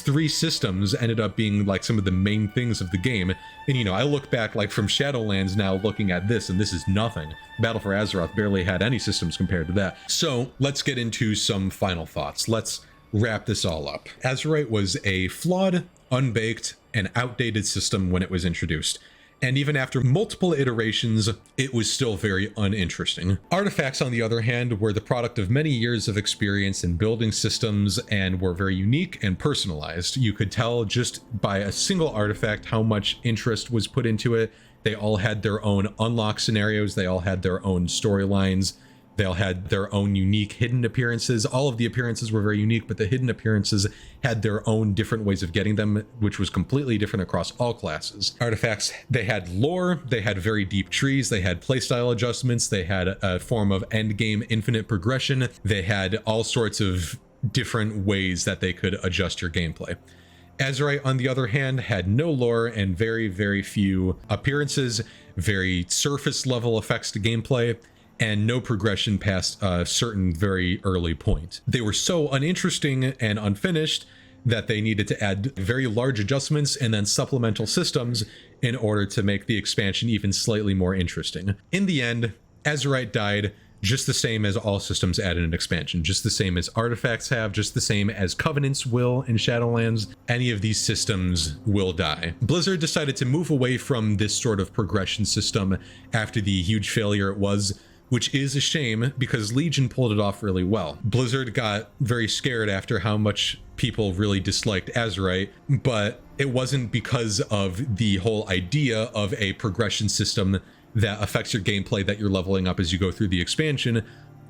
Speaker 1: 3 systems ended up being like some of the main things of the game. And you know, I look back like from Shadowlands now looking at this, and this is nothing. Battle for Azeroth barely had any systems compared to that. So let's get into some final thoughts. Let's wrap this all up. Azurite was a flawed, unbaked, and outdated system when it was introduced. And even after multiple iterations, it was still very uninteresting. Artifacts, on the other hand, were the product of many years of experience in building systems and were very unique and personalized. You could tell just by a single artifact how much interest was put into it. They all had their own unlock scenarios. They all had their own storylines. They all had their own unique hidden appearances. All of the appearances were very unique, but the hidden appearances had their own different ways of getting them, which was completely different across all classes. Artifacts, they had lore, they had very deep trees, they had playstyle adjustments, they had a form of endgame infinite progression, they had all sorts of different ways that they could adjust your gameplay. Azerite, on the other hand, had no lore and very, very few appearances, very surface level effects to gameplay, and no progression past a certain very early point. They were so uninteresting and unfinished that they needed to add very large adjustments and then supplemental systems in order to make the expansion even slightly more interesting. In the end, Azerite died just the same as all systems added an expansion, just the same as artifacts have, just the same as covenants will in Shadowlands. Any of these systems will die. Blizzard decided to move away from this sort of progression system after the huge failure it was, which is a shame because Legion pulled it off really well. Blizzard got very scared after how much people really disliked Azerite, but it wasn't because of the whole idea of a progression system that affects your gameplay that you're leveling up as you go through the expansion.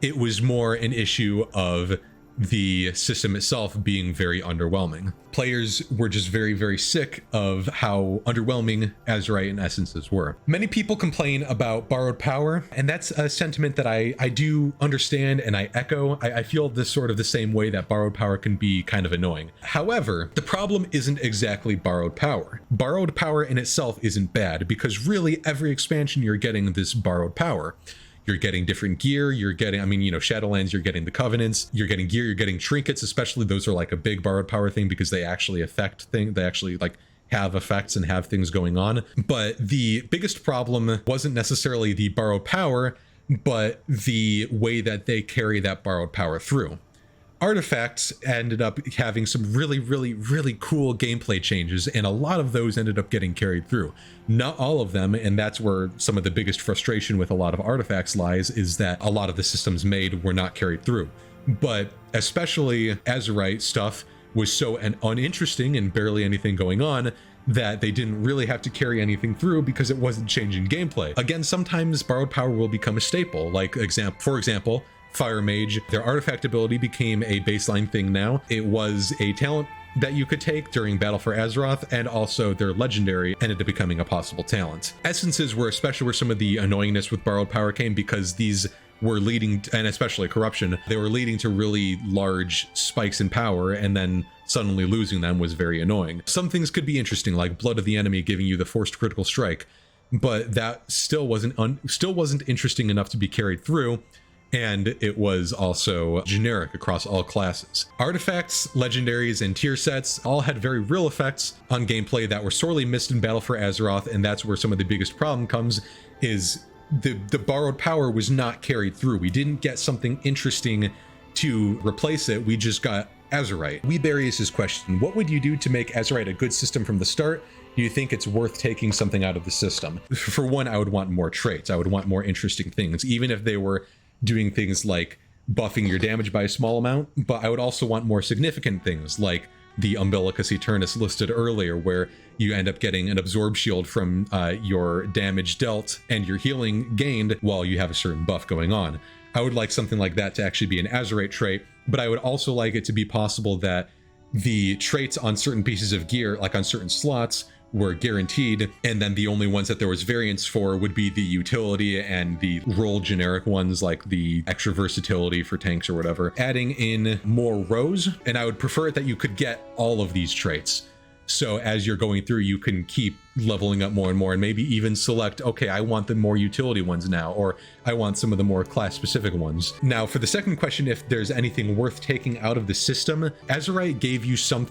Speaker 1: It was more an issue of the system itself being very underwhelming. Players were just very, very sick of how underwhelming Azerite and Essences were. Many people complain about borrowed power, and that's a sentiment that I do understand and I echo. I feel this sort of the same way that borrowed power can be kind of annoying. However, the problem isn't exactly borrowed power. Borrowed power in itself isn't bad because really every expansion you're getting this borrowed power. You're getting different gear, you're getting, Shadowlands, you're getting the covenants, you're getting gear, you're getting trinkets, especially those are like a big borrowed power thing because they actually affect things, they actually like have effects and have things going on. But the biggest problem wasn't necessarily the borrowed power, but the way that they carry that borrowed power through. Artifacts ended up having some really, really, really cool gameplay changes, and a lot of those ended up getting carried through. Not all of them, and that's where some of the biggest frustration with a lot of artifacts lies, is that a lot of the systems made were not carried through. But especially Azerite stuff was so uninteresting and barely anything going on that they didn't really have to carry anything through because it wasn't changing gameplay. Again, sometimes borrowed power will become a staple, for example, Fire Mage, their artifact ability became a baseline thing now. It was a talent that you could take during Battle for Azeroth, and also their legendary ended up becoming a possible talent. Essences were especially where some of the annoyingness with borrowed power came because these were leading, and especially corruption, they were leading to really large spikes in power, and then suddenly losing them was very annoying. Some things could be interesting, like Blood of the Enemy giving you the forced critical strike, but that still wasn't interesting enough to be carried through. And it was also generic across all classes. Artifacts, legendaries, and tier sets all had very real effects on gameplay that were sorely missed in Battle for Azeroth, and that's where some of the biggest problem comes, is the borrowed power was not carried through. We didn't get something interesting to replace it, we just got Azerite. Weebarius' question, what would you do to make Azerite a good system from the start? Do you think it's worth taking something out of the system? For one, I would want more traits. I would want more interesting things, even if they were doing things like buffing your damage by a small amount, but I would also want more significant things like the Umbilicus Eternus listed earlier, where you end up getting an absorb shield from your damage dealt and your healing gained while you have a certain buff going on. I would like something like that to actually be an Azurite trait, but I would also like it to be possible that the traits on certain pieces of gear, like on certain slots, were guaranteed, and then the only ones that there was variance for would be the utility and the role generic ones, like the extra versatility for tanks or whatever, adding in more rows. And I would prefer it that you could get all of these traits, so as you're going through you can keep leveling up more and more, and maybe even select, okay, I want the more utility ones now, or I want some of the more class specific ones. Now for the second question, if there's anything worth taking out of the system, Azerite gave you some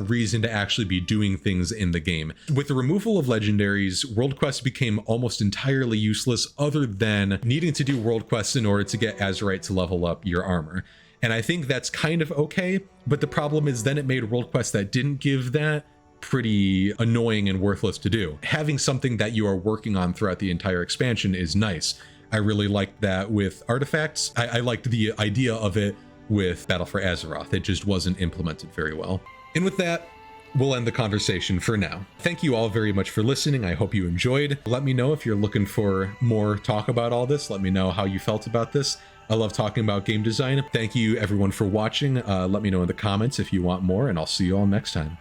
Speaker 1: reason to actually be doing things in the game. With the removal of legendaries, world quests became almost entirely useless, other than needing to do world quests in order to get Azerite to level up your armor. And I think that's kind of okay, but the problem is then it made world quests that didn't give that pretty annoying and worthless to do. Having something that you are working on throughout the entire expansion is nice. I really liked that with artifacts. I liked the idea of it with Battle for Azeroth. It just wasn't implemented very well. And with that, we'll end the conversation for now. Thank you all very much for listening. I hope you enjoyed. Let me know if you're looking for more talk about all this. Let me know how you felt about this. I love talking about game design. Thank you everyone for watching. Let me know in the comments if you want more, and I'll see you all next time.